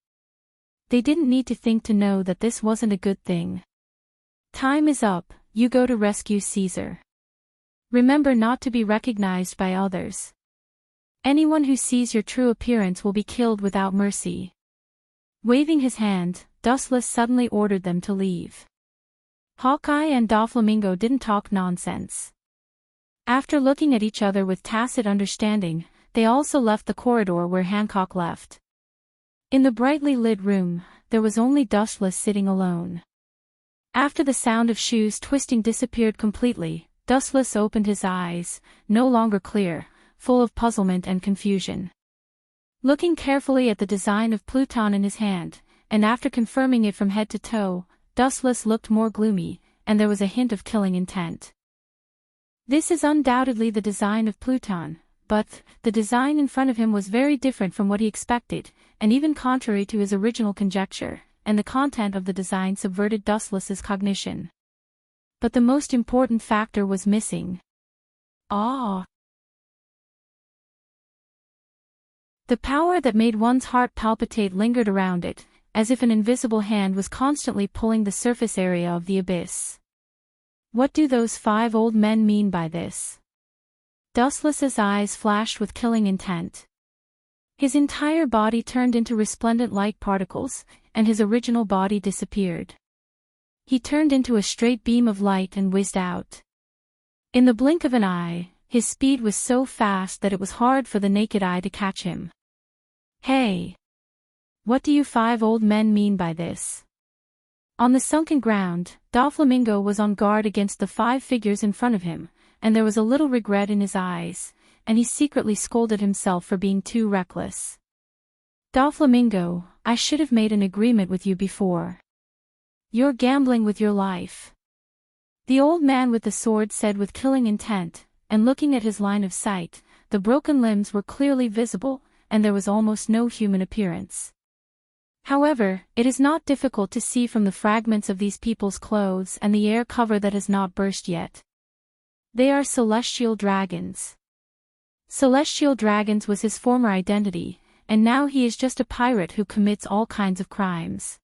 They didn't need to think to know that this wasn't a good thing. Time is up, you go to rescue Caesar. Remember not to be recognized by others. Anyone who sees your true appearance will be killed without mercy. Waving his hand, Dustless suddenly ordered them to leave. Hawkeye and Doflamingo didn't talk nonsense. After looking at each other with tacit understanding, they also left the corridor where Hancock left. In the brightly lit room, there was only Dustless sitting alone. After the sound of shoes twisting disappeared completely, Dustless opened his eyes, no longer clear, full of puzzlement and confusion. Looking carefully at the design of Pluton in his hand, and after confirming it from head to toe, Dustless looked more gloomy, and there was a hint of killing intent. This is undoubtedly the design of Pluton, but the design in front of him was very different from what he expected, and even contrary to his original conjecture, and the content of the design subverted Dustless's cognition. But the most important factor was missing. Awe. The power that made one's heart palpitate lingered around it, as if an invisible hand was constantly pulling the surface area of the abyss. What do those 5 old men mean by this? Dustless's eyes flashed with killing intent. His entire body turned into resplendent light particles, and his original body disappeared. He turned into a straight beam of light and whizzed out. In the blink of an eye, his speed was so fast that it was hard for the naked eye to catch him. Hey! What do you 5 old men mean by this? On the sunken ground, Doflamingo was on guard against the 5 figures in front of him, and there was a little regret in his eyes, and he secretly scolded himself for being too reckless. Doflamingo, I should have made an agreement with you before. You're gambling with your life. The old man with the sword said with killing intent, and looking at his line of sight, the broken limbs were clearly visible, and there was almost no human appearance. However, it is not difficult to see from the fragments of these people's clothes and the air cover that has not burst yet. They are celestial dragons. Celestial dragons was his former identity, and now he is just a pirate who commits all kinds of crimes.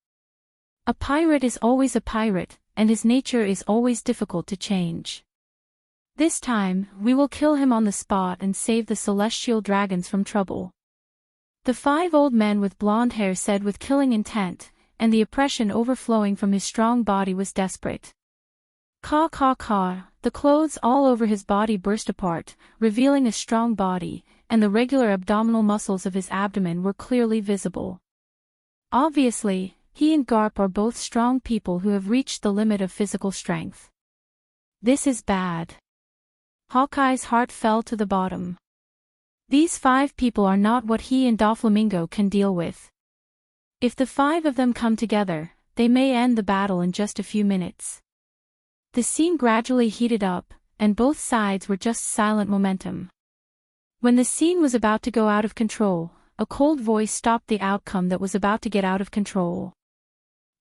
A pirate is always a pirate, and his nature is always difficult to change. This time, we will kill him on the spot and save the celestial dragons from trouble." The 5 old men with blonde hair said with killing intent, and the oppression overflowing from his strong body was desperate. Caw caw caw, the clothes all over his body burst apart, revealing a strong body, and the regular abdominal muscles of his abdomen were clearly visible. Obviously, he and Garp are both strong people who have reached the limit of physical strength. This is bad. Hawkeye's heart fell to the bottom. These 5 people are not what he and Doflamingo can deal with. If the 5 of them come together, they may end the battle in just a few minutes. The scene gradually heated up, and both sides were just silent momentum. When the scene was about to go out of control, a cold voice stopped the outcome that was about to get out of control.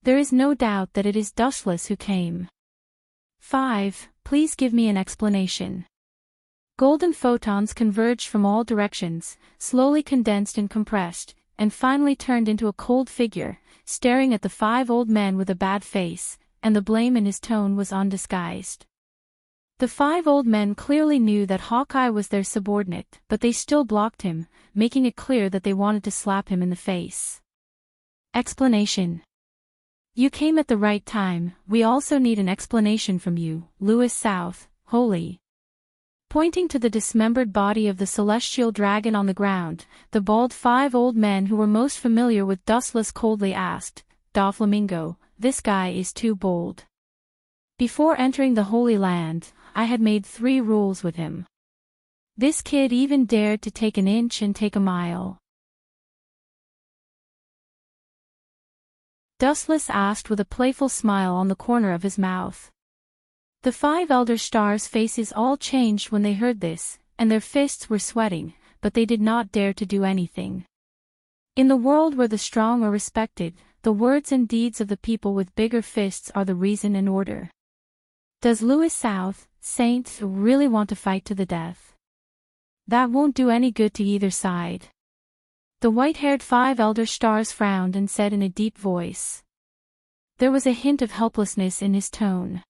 "There is no doubt that it is Dushless who came. 5, please give me an explanation." Golden photons converged from all directions, slowly condensed and compressed, and finally turned into a cold figure, staring at the 5 old men with a bad face, and the blame in his tone was undisguised. The 5 old men clearly knew that Hawkeye was their subordinate, but they still blocked him, making it clear that they wanted to slap him in the face. Explanation. "You came at the right time, we also need an explanation from you, Lewis South, Holy." Pointing to the dismembered body of the celestial dragon on the ground, the bald 5 old men who were most familiar with Dustless coldly asked, "Doflamingo, this guy is too bold. Before entering the Holy Land, I had made 3 rules with him. This kid even dared to take an inch and take a mile." Dustless asked with a playful smile on the corner of his mouth. The 5 elder stars' faces all changed when they heard this, and their fists were sweating, but they did not dare to do anything. In the world where the strong are respected, the words and deeds of the people with bigger fists are the reason and order. Does Lewis South, Saint, really want to fight to the death? That won't do any good to either side. The white-haired 5 elder stars frowned and said in a deep voice. There was a hint of helplessness in his tone.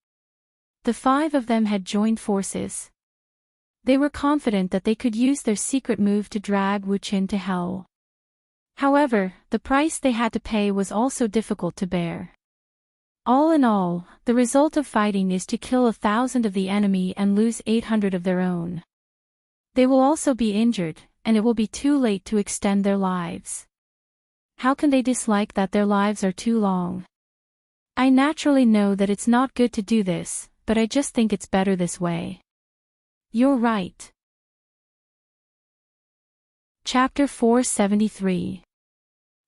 The 5 of them had joined forces. They were confident that they could use their secret move to drag Wu Qin to hell. However, the price they had to pay was also difficult to bear. All in all, the result of fighting is to kill 1,000 of the enemy and lose 800 of their own. They will also be injured, and it will be too late to extend their lives. How can they dislike that their lives are too long? I naturally know that it's not good to do this, but I just think it's better this way. You're right. Chapter 473.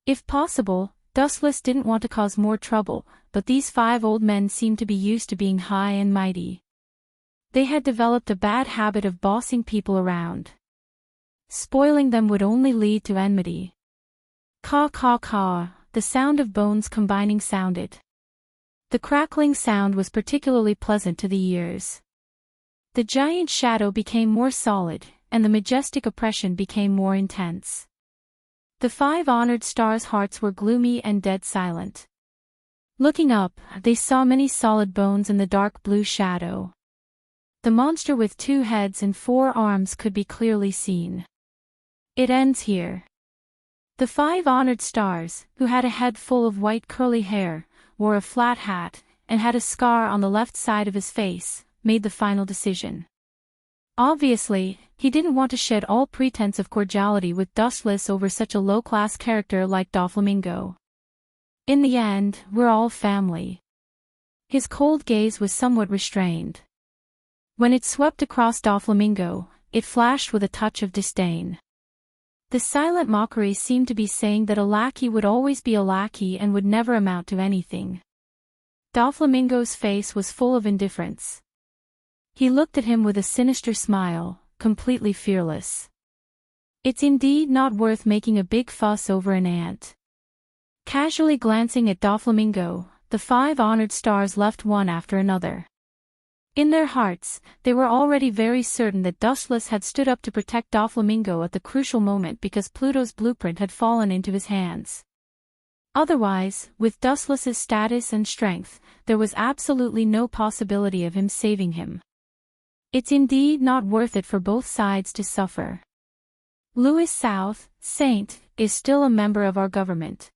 If possible, Dustless didn't want to cause more trouble, but these 5 old men seemed to be used to being high and mighty. They had developed a bad habit of bossing people around. Spoiling them would only lead to enmity. Caw caw caw, the sound of bones combining sounded. The crackling sound was particularly pleasant to the ears. The giant shadow became more solid, and the majestic oppression became more intense. The 5 honored stars' hearts were gloomy and dead silent. Looking up, they saw many solid bones in the dark blue shadow. The monster with 2 heads and 4 arms could be clearly seen. It ends here. The 5 honored stars, who had a head full of white curly hair, wore a flat hat, and had a scar on the left side of his face, made the final decision. Obviously, he didn't want to shed all pretense of cordiality with Dustless over such a low-class character like Doflamingo. In the end, we're all family. His cold gaze was somewhat restrained. When it swept across Doflamingo, it flashed with a touch of disdain. The silent mockery seemed to be saying that a lackey would always be a lackey and would never amount to anything. Doflamingo's face was full of indifference. He looked at him with a sinister smile, completely fearless. It's indeed not worth making a big fuss over an ant. Casually glancing at Doflamingo, the 5 honored stars left one after another. In their hearts, they were already very certain that Dustless had stood up to protect Doflamingo at the crucial moment because Pluto's blueprint had fallen into his hands. Otherwise, with Dustless's status and strength, there was absolutely no possibility of him saving him. It's indeed not worth it for both sides to suffer. Louis South, Saint, is still a member of our government.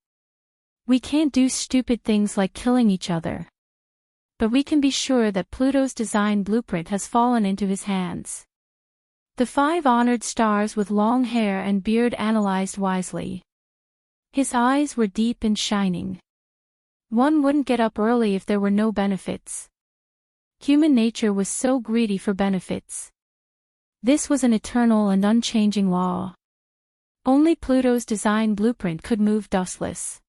We can't do stupid things like killing each other. But we can be sure that Pluto's design blueprint has fallen into his hands. The 5 honored stars with long hair and beard analyzed wisely. His eyes were deep and shining. One wouldn't get up early if there were no benefits. Human nature was so greedy for benefits. This was an eternal and unchanging law. Only Pluto's design blueprint could move Dustless.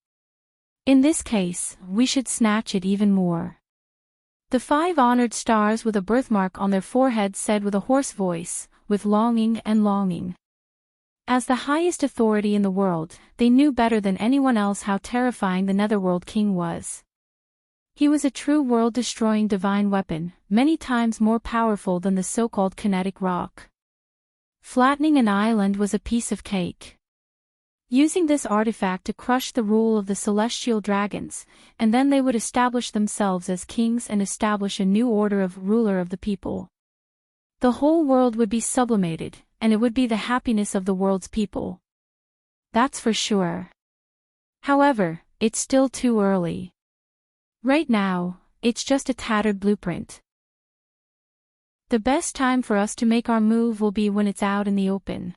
In this case, we should snatch it even more. The 5 honored stars with a birthmark on their foreheads said with a hoarse voice, with longing and longing. As the highest authority in the world, they knew better than anyone else how terrifying the Netherworld King was. He was a true world-destroying divine weapon, many times more powerful than the so-called kinetic rock. Flattening an island was a piece of cake. Using this artifact to crush the rule of the celestial dragons, and then they would establish themselves as kings and establish a new order of ruler of the people. The whole world would be sublimated, and it would be the happiness of the world's people. That's for sure. However, it's still too early. Right now, it's just a tattered blueprint. The best time for us to make our move will be when it's out in the open.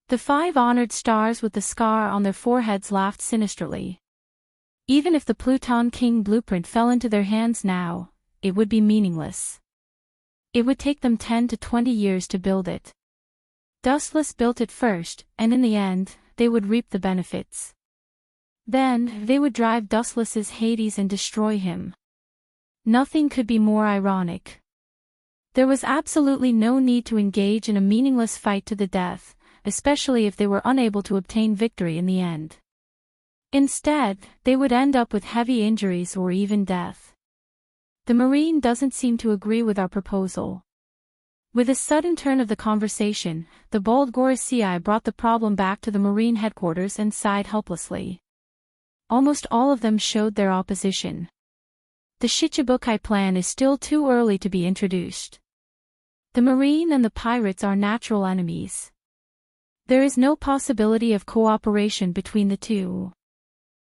The 5 honored stars with the scar on their foreheads laughed sinisterly. Even if the Pluton King blueprint fell into their hands now, it would be meaningless. It would take them 10 to 20 years to build it. Dustless built it first, and in the end, they would reap the benefits. Then, they would drive Dustless's Hades and destroy him. Nothing could be more ironic. There was absolutely no need to engage in a meaningless fight to the death, especially if they were unable to obtain victory in the end. Instead, they would end up with heavy injuries or even death. The Marine doesn't seem to agree with our proposal. With a sudden turn of the conversation, the bold Gorosei brought the problem back to the Marine headquarters and sighed helplessly. Almost all of them showed their opposition. The Shichibukai plan is still too early to be introduced. The Marine and the pirates are natural enemies. There is no possibility of cooperation between the two.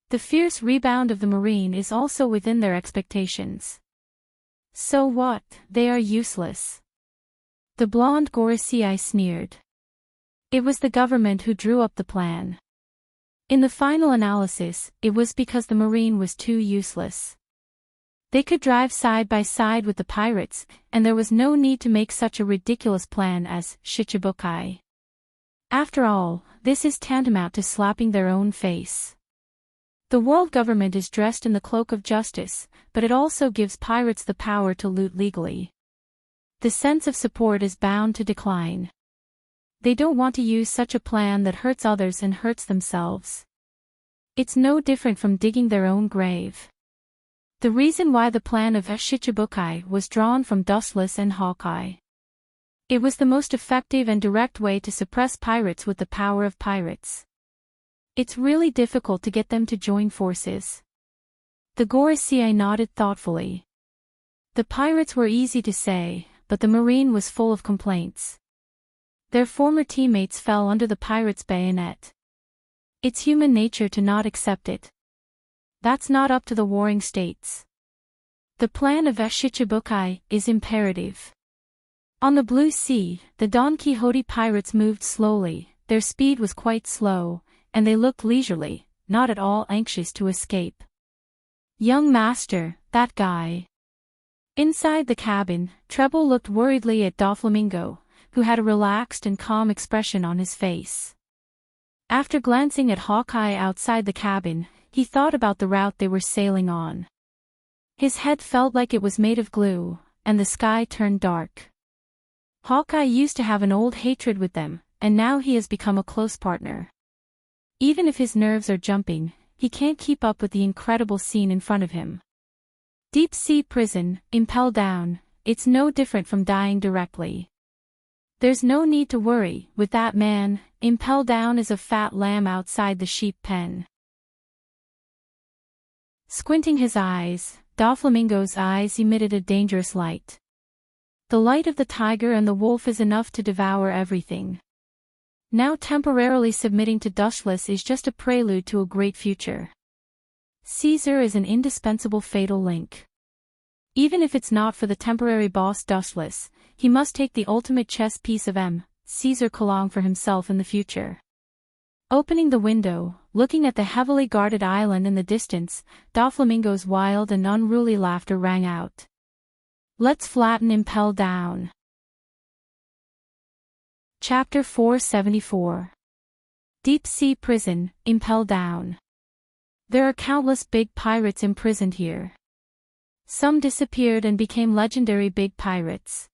The fierce rebound of the Marine is also within their expectations. So what, they are useless. The blonde Gorosei sneered. It was the government who drew up the plan. In the final analysis, it was because the Marine was too useless. They could drive side by side with the pirates, and there was no need to make such a ridiculous plan as Shichibukai. After all, this is tantamount to slapping their own face. The world government is dressed in the cloak of justice, but it also gives pirates the power to loot legally. The sense of support is bound to decline. They don't want to use such a plan that hurts others and hurts themselves. It's no different from digging their own grave. The reason why the plan of Shichibukai was drawn from Dustless and Hawkeye. It was the most effective and direct way to suppress pirates with the power of pirates. It's really difficult to get them to join forces. The Gorosei nodded thoughtfully. The pirates were easy to say, but the Marine was full of complaints. Their former teammates fell under the pirates' bayonet. It's human nature to not accept it. That's not up to the warring states. The plan of Shichibukai is imperative. On the Blue Sea, the Don Quixote pirates moved slowly, their speed was quite slow, and they looked leisurely, not at all anxious to escape. Young master, that guy. Inside the cabin, Treble looked worriedly at Doflamingo, who had a relaxed and calm expression on his face. After glancing at Hawkeye outside the cabin, he thought about the route they were sailing on. His head felt like it was made of glue, and the sky turned dark. Hawkeye used to have an old hatred with them, and now he has become a close partner. Even if his nerves are jumping, he can't keep up with the incredible scene in front of him. Deep sea prison, impel down, it's no different from dying directly. There's no need to worry, with that man, impel down is a fat lamb outside the sheep pen. Squinting his eyes, Doflamingo's eyes emitted a dangerous light. The light of the tiger and the wolf is enough to devour everything. Now temporarily submitting to dustless is just a prelude to a great future. Caesar is an indispensable fatal link. Even if it's not for the temporary boss dustless, he must take the ultimate chess piece of Caesar Kalong for himself in the future. Opening the window, looking at the heavily guarded island in the distance, Doflamingo's wild and unruly laughter rang out. Let's flatten Impel down. Chapter 474. Deep Sea Prison, Impel Down. There are countless big pirates imprisoned here. Some disappeared and became legendary big pirates.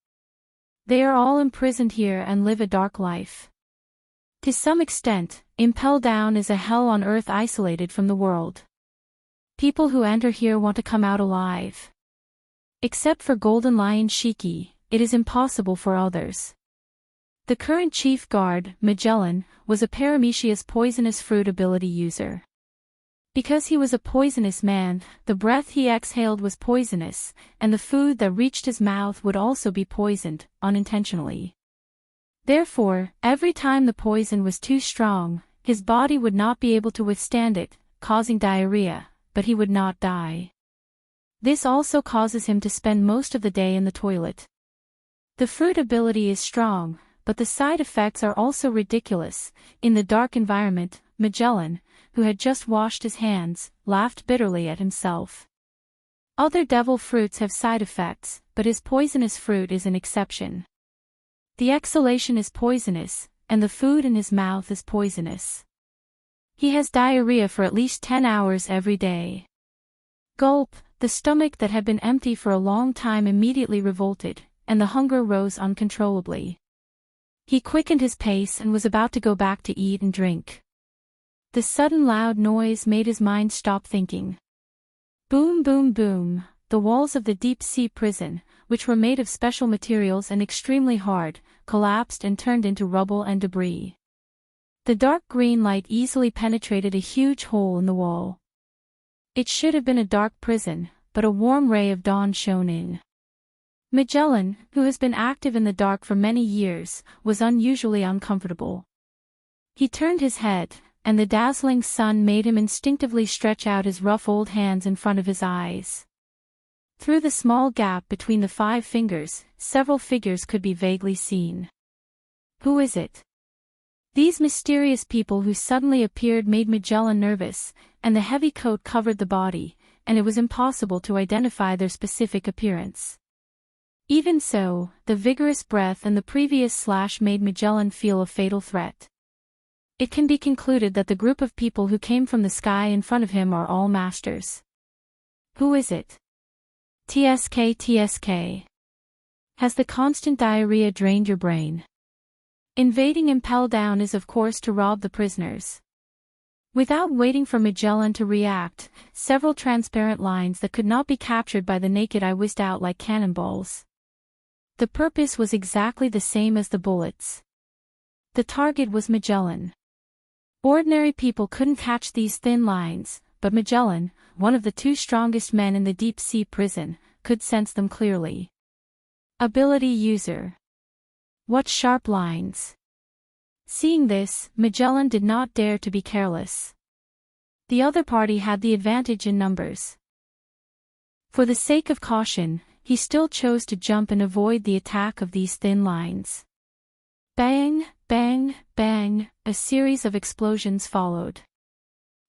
They are all imprisoned here and live a dark life. To some extent, Impel Down is a hell on earth isolated from the world. People who enter here want to come out alive. Except for Golden Lion Shiki, it is impossible for others. The current chief guard, Magellan, was a Paramecia's poisonous fruit ability user. Because he was a poisonous man, the breath he exhaled was poisonous, and the food that reached his mouth would also be poisoned, unintentionally. Therefore, every time the poison was too strong, his body would not be able to withstand it, causing diarrhea, but he would not die. This also causes him to spend most of the day in the toilet. The fruit ability is strong, but the side effects are also ridiculous. In the dark environment, Magellan, who had just washed his hands, laughed bitterly at himself. Other devil fruits have side effects, but his poisonous fruit is an exception. The exhalation is poisonous, and the food in his mouth is poisonous. He has diarrhea for at least 10 hours every day. Gulp, the stomach that had been empty for a long time immediately revolted, and the hunger rose uncontrollably. He quickened his pace and was about to go back to eat and drink. The sudden loud noise made his mind stop thinking. Boom, boom, boom, the walls of the deep-sea prison, which were made of special materials and extremely hard, collapsed and turned into rubble and debris. The dark green light easily penetrated a huge hole in the wall. It should have been a dark prison, but a warm ray of dawn shone in. Magellan, who has been active in the dark for many years, was unusually uncomfortable. He turned his head, and the dazzling sun made him instinctively stretch out his rough old hands in front of his eyes. Through the small gap between the 5 fingers, several figures could be vaguely seen. Who is it? These mysterious people who suddenly appeared made Magellan nervous, and the heavy coat covered the body, and it was impossible to identify their specific appearance. Even so, the vigorous breath and the previous slash made Magellan feel a fatal threat. It can be concluded that the group of people who came from the sky in front of him are all masters. Who is it? TSK. Has the constant diarrhea drained your brain? Invading Impel Down is of course to rob the prisoners. Without waiting for Magellan to react, several transparent lines that could not be captured by the naked eye whizzed out like cannonballs. The purpose was exactly the same as the bullets. The target was Magellan. Ordinary people couldn't catch these thin lines, but Magellan, one of the 2 strongest men in the deep-sea prison, could sense them clearly. Ability user. What sharp lines! Seeing this, Magellan did not dare to be careless. The other party had the advantage in numbers. For the sake of caution, he still chose to jump and avoid the attack of these thin lines. Bang, bang, bang, a series of explosions followed.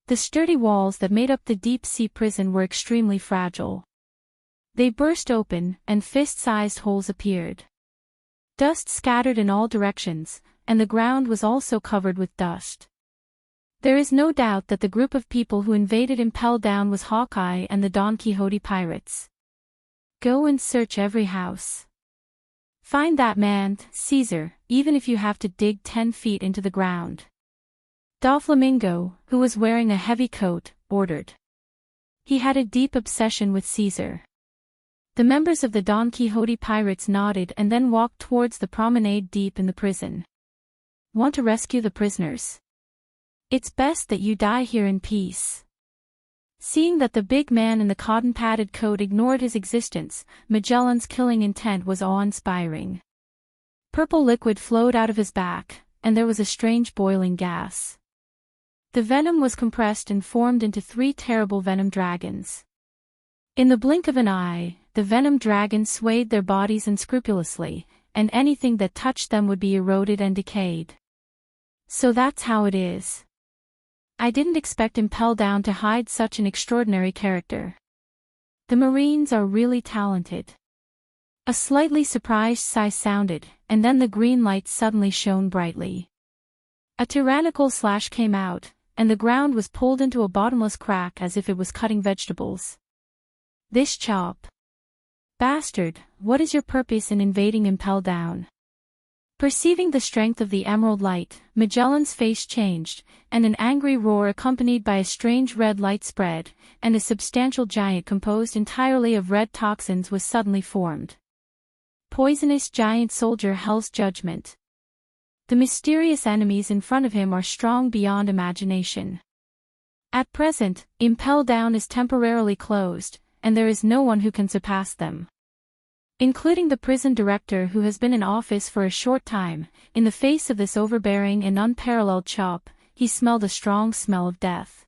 The sturdy walls that made up the deep-sea prison were extremely fragile. They burst open, and fist-sized holes appeared. Dust scattered in all directions, and the ground was also covered with dust. There is no doubt that the group of people who invaded Impel Down was Hawkeye and the Don Quixote pirates. Go and search every house. Find that man, Caesar, even if you have to dig 10 feet into the ground. Doflamingo, who was wearing a heavy coat, ordered. He had a deep obsession with Caesar. The members of the Don Quixote pirates nodded and then walked towards the promenade deep in the prison. Want to rescue the prisoners? It's best that you die here in peace. Seeing that the big man in the cotton-padded coat ignored his existence, Magellan's killing intent was awe-inspiring. Purple liquid flowed out of his back, and there was a strange boiling gas. The venom was compressed and formed into 3 terrible venom dragons. In the blink of an eye, the venom dragons swayed their bodies unscrupulously, and anything that touched them would be eroded and decayed. So that's how it is. I didn't expect Impel Down to hide such an extraordinary character. The Marines are really talented. A slightly surprised sigh sounded, and then the green light suddenly shone brightly. A tyrannical slash came out, and the ground was pulled into a bottomless crack as if it was cutting vegetables. This chop. Bastard, what is your purpose in invading Impel Down? Perceiving the strength of the emerald light, Magellan's face changed, and an angry roar accompanied by a strange red light spread, and a substantial giant composed entirely of red toxins was suddenly formed. Poisonous giant soldier Hell's Judgment. The mysterious enemies in front of him are strong beyond imagination. At present, Impel Down is temporarily closed, and there is no one who can surpass them. Including the prison director who has been in office for a short time. In the face of this overbearing and unparalleled chop, he smelled a strong smell of death.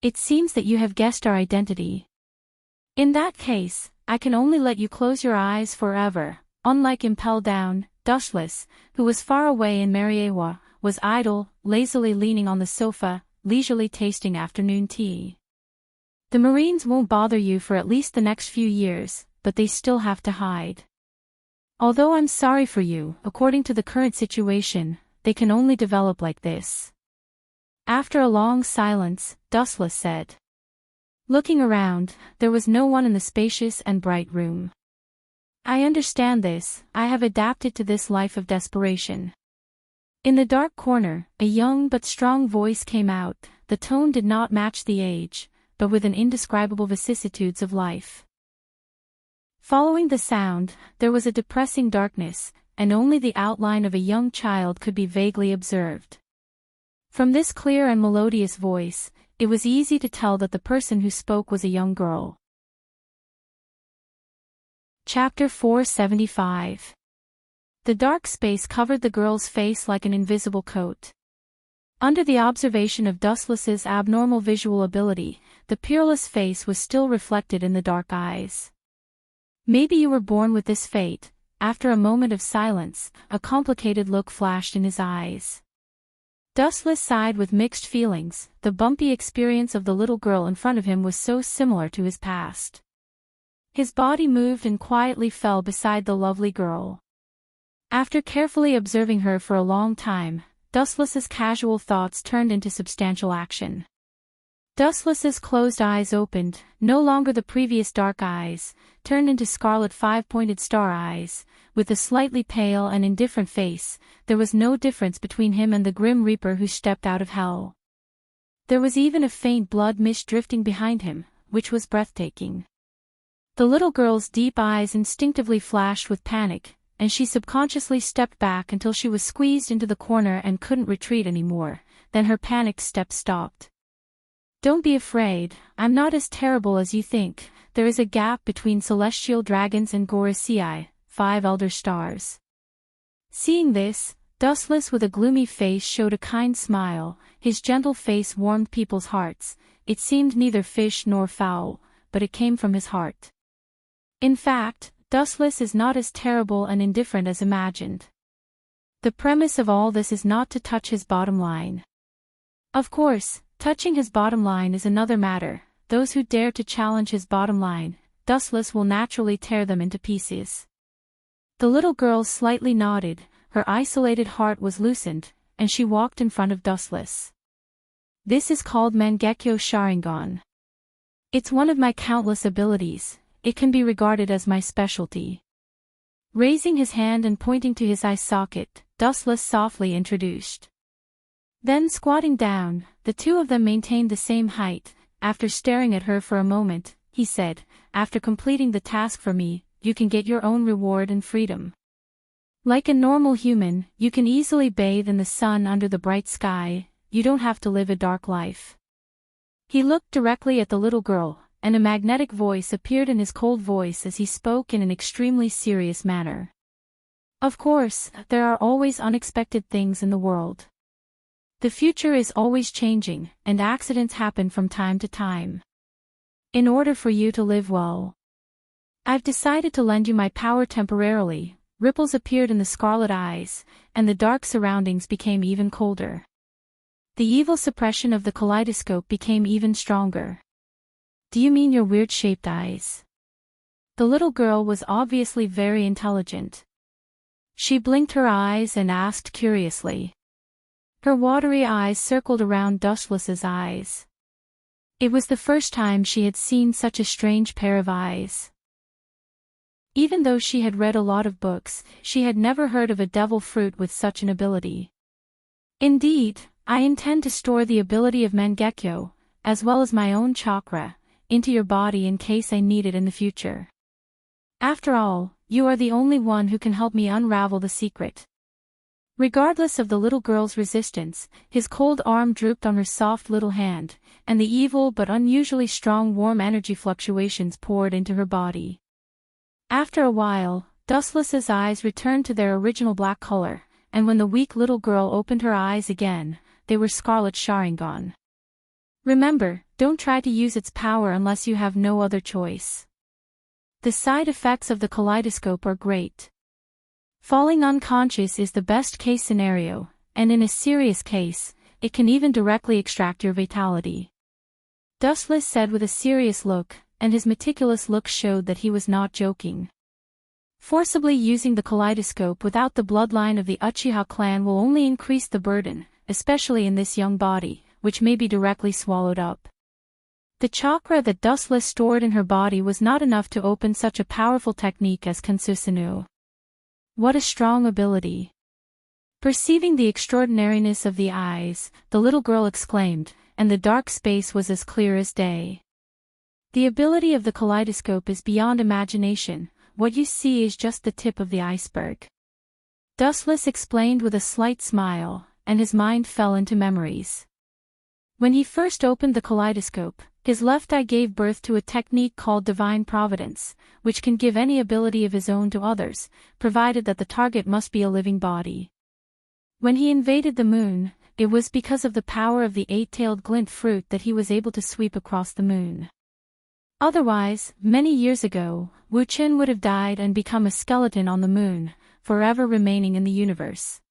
It seems that you have guessed our identity. In that case, I can only let you close your eyes forever. Unlike Impel Down, Dushless, who was far away in Mariewa, was idle, lazily leaning on the sofa, leisurely tasting afternoon tea. The Marines won't bother you for at least the next few years, but they still have to hide. Although I'm sorry for you, according to the current situation, they can only develop like this. After a long silence, Dustless said. Looking around, there was no one in the spacious and bright room. I understand this, I have adapted to this life of desperation. In the dark corner, a young but strong voice came out. The tone did not match the age, but with an indescribable vicissitudes of life. Following the sound, there was a depressing darkness, and only the outline of a young child could be vaguely observed. From this clear and melodious voice, it was easy to tell that the person who spoke was a young girl. Chapter 475. The dark space covered the girl's face like an invisible coat. Under the observation of Dustless's abnormal visual ability, the peerless face was still reflected in the dark eyes. Maybe you were born with this fate. After a moment of silence, a complicated look flashed in his eyes. Dustless sighed with mixed feelings. The bumpy experience of the little girl in front of him was so similar to his past. His body moved and quietly fell beside the lovely girl. After carefully observing her for a long time, Dustless's casual thoughts turned into substantial action. Dustless's closed eyes opened, no longer the previous dark eyes, turned into scarlet 5-pointed star eyes. With a slightly pale and indifferent face, there was no difference between him and the grim reaper who stepped out of hell. There was even a faint blood mist drifting behind him, which was breathtaking. The little girl's deep eyes instinctively flashed with panic, and she subconsciously stepped back until she was squeezed into the corner and couldn't retreat anymore. Then her panicked steps stopped. Don't be afraid, I'm not as terrible as you think. There is a gap between celestial dragons and Gorosei, 5 elder stars. Seeing this, Dustless with a gloomy face showed a kind smile. His gentle face warmed people's hearts. It seemed neither fish nor fowl, but it came from his heart. In fact, Dustless is not as terrible and indifferent as imagined. The premise of all this is not to touch his bottom line. Of course, touching his bottom line is another matter. Those who dare to challenge his bottom line, Dustless will naturally tear them into pieces. The little girl slightly nodded, her isolated heart was loosened, and she walked in front of Dustless. This is called Mangekyo Sharingan. It's one of my countless abilities. It can be regarded as my specialty. Raising his hand and pointing to his eye socket, Dustless softly introduced. Then squatting down, the two of them maintained the same height. After staring at her for a moment, he said, after completing the task for me, you can get your own reward and freedom. Like a normal human, you can easily bathe in the sun under the bright sky. You don't have to live a dark life. He looked directly at the little girl, and a magnetic voice appeared in his cold voice as he spoke in an extremely serious manner. Of course, there are always unexpected things in the world. The future is always changing, and accidents happen from time to time. In order for you to live well, I've decided to lend you my power temporarily. Ripples appeared in the scarlet eyes, and the dark surroundings became even colder. The evil suppression of the kaleidoscope became even stronger. Do you mean your weird-shaped eyes? The little girl was obviously very intelligent. She blinked her eyes and asked curiously. Her watery eyes circled around Dustless's eyes. It was the first time she had seen such a strange pair of eyes. Even though she had read a lot of books, she had never heard of a devil fruit with such an ability. Indeed, I intend to store the ability of Mangekyo, as well as my own chakra, into your body in case I need it in the future. After all, you are the only one who can help me unravel the secret. Regardless of the little girl's resistance, his cold arm drooped on her soft little hand, and the evil but unusually strong warm energy fluctuations poured into her body. After a while, Dustless's eyes returned to their original black color, and when the weak little girl opened her eyes again, they were scarlet Sharingan. Remember, don't try to use its power unless you have no other choice. The side effects of the kaleidoscope are great. Falling unconscious is the best-case scenario, and in a serious case, it can even directly extract your vitality. Dustless said with a serious look, and his meticulous look showed that he was not joking. Forcibly using the kaleidoscope without the bloodline of the Uchiha clan will only increase the burden, especially in this young body, which may be directly swallowed up. The chakra that Dustless stored in her body was not enough to open such a powerful technique as Kansusunu. What a strong ability! Perceiving the extraordinariness of the eyes, the little girl exclaimed, and the dark space was as clear as day. The ability of the kaleidoscope is beyond imagination. What you see is just the tip of the iceberg. Dustless explained with a slight smile, and his mind fell into memories. When he first opened the kaleidoscope, his left eye gave birth to a technique called divine providence, which can give any ability of his own to others, provided that the target must be a living body. When he invaded the moon, it was because of the power of the eight-tailed glint fruit that he was able to sweep across the moon. Otherwise, many years ago, Wu Qin would have died and become a skeleton on the moon, forever remaining in the universe.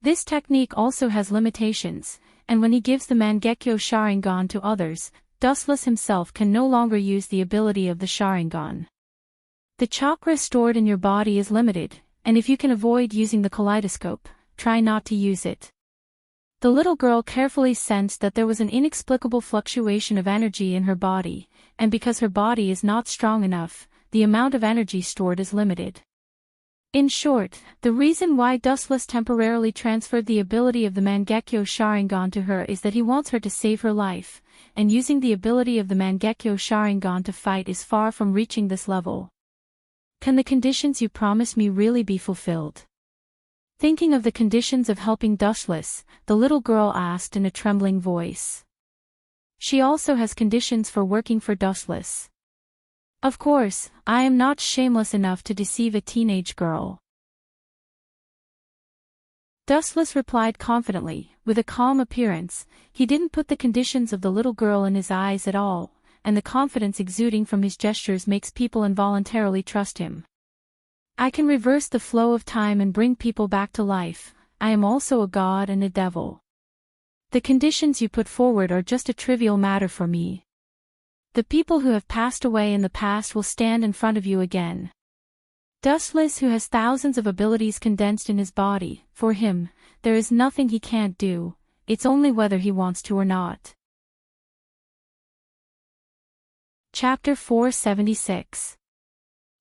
This technique also has limitations, and when he gives the Mangekyo Sharingan to others, Dustless himself can no longer use the ability of the Sharingan. The chakra stored in your body is limited, and if you can avoid using the kaleidoscope, try not to use it. The little girl carefully sensed that there was an inexplicable fluctuation of energy in her body, and because her body is not strong enough, the amount of energy stored is limited. In short, the reason why Dustless temporarily transferred the ability of the Mangekyo Sharingan to her is that he wants her to save her life, and using the ability of the Mangekyo Sharingan to fight is far from reaching this level. Can the conditions you promised me really be fulfilled? Thinking of the conditions of helping Dustless, the little girl asked in a trembling voice. She also has conditions for working for Dustless. Of course, I am not shameless enough to deceive a teenage girl. Dustless replied confidently, with a calm appearance. He didn't put the conditions of the little girl in his eyes at all, and the confidence exuding from his gestures makes people involuntarily trust him. I can reverse the flow of time and bring people back to life. I am also a god and a devil. The conditions you put forward are just a trivial matter for me. The people who have passed away in the past will stand in front of you again. Dustless, who has thousands of abilities condensed in his body, for him, there is nothing he can't do, it's only whether he wants to or not. Chapter 476.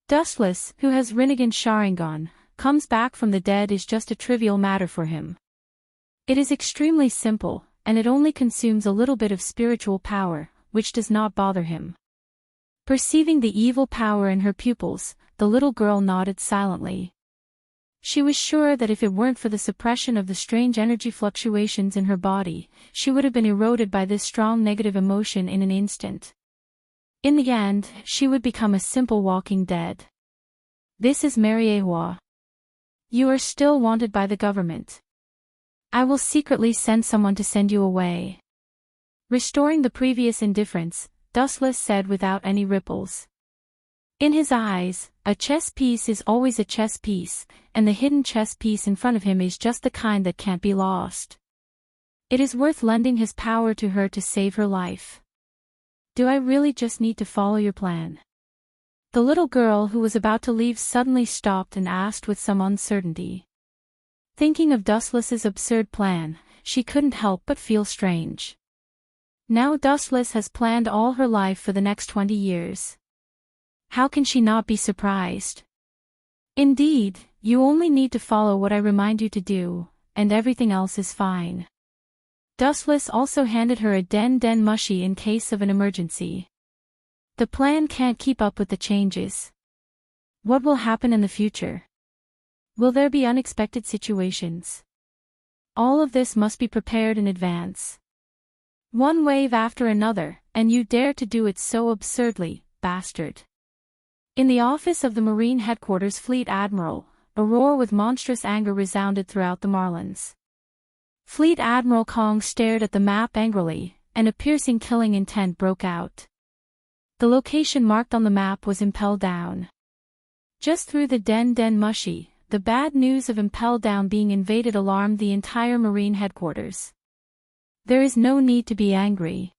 Dustless, who has Rinnegan Sharingan, comes back from the dead is just a trivial matter for him. It is extremely simple, and it only consumes a little bit of spiritual power, which does not bother him. Perceiving the evil power in her pupils, the little girl nodded silently. She was sure that if it weren't for the suppression of the strange energy fluctuations in her body, she would have been eroded by this strong negative emotion in an instant. In the end, she would become a simple walking dead. This is Mariehua. You are still wanted by the government. I will secretly send someone to send you away. Restoring the previous indifference, Dustless said without any ripples. In his eyes, a chess piece is always a chess piece, and the hidden chess piece in front of him is just the kind that can't be lost. It is worth lending his power to her to save her life. Do I really just need to follow your plan? The little girl who was about to leave suddenly stopped and asked with some uncertainty. Thinking of Dustless's absurd plan, she couldn't help but feel strange. Now Dustless has planned all her life for the next 20 years. How can she not be surprised? Indeed, you only need to follow what I remind you to do, and everything else is fine. Dustless also handed her a den mushy in case of an emergency. The plan can't keep up with the changes. What will happen in the future? Will there be unexpected situations? All of this must be prepared in advance. One wave after another, and you dare to do it so absurdly, bastard. In the office of the Marine Headquarters Fleet Admiral, a roar with monstrous anger resounded throughout the Marlins. Fleet Admiral Kong stared at the map angrily, and a piercing killing intent broke out. The location marked on the map was Impel Down. Just through the den mushy, the bad news of Impel Down being invaded alarmed the entire Marine Headquarters. There is no need to be angry.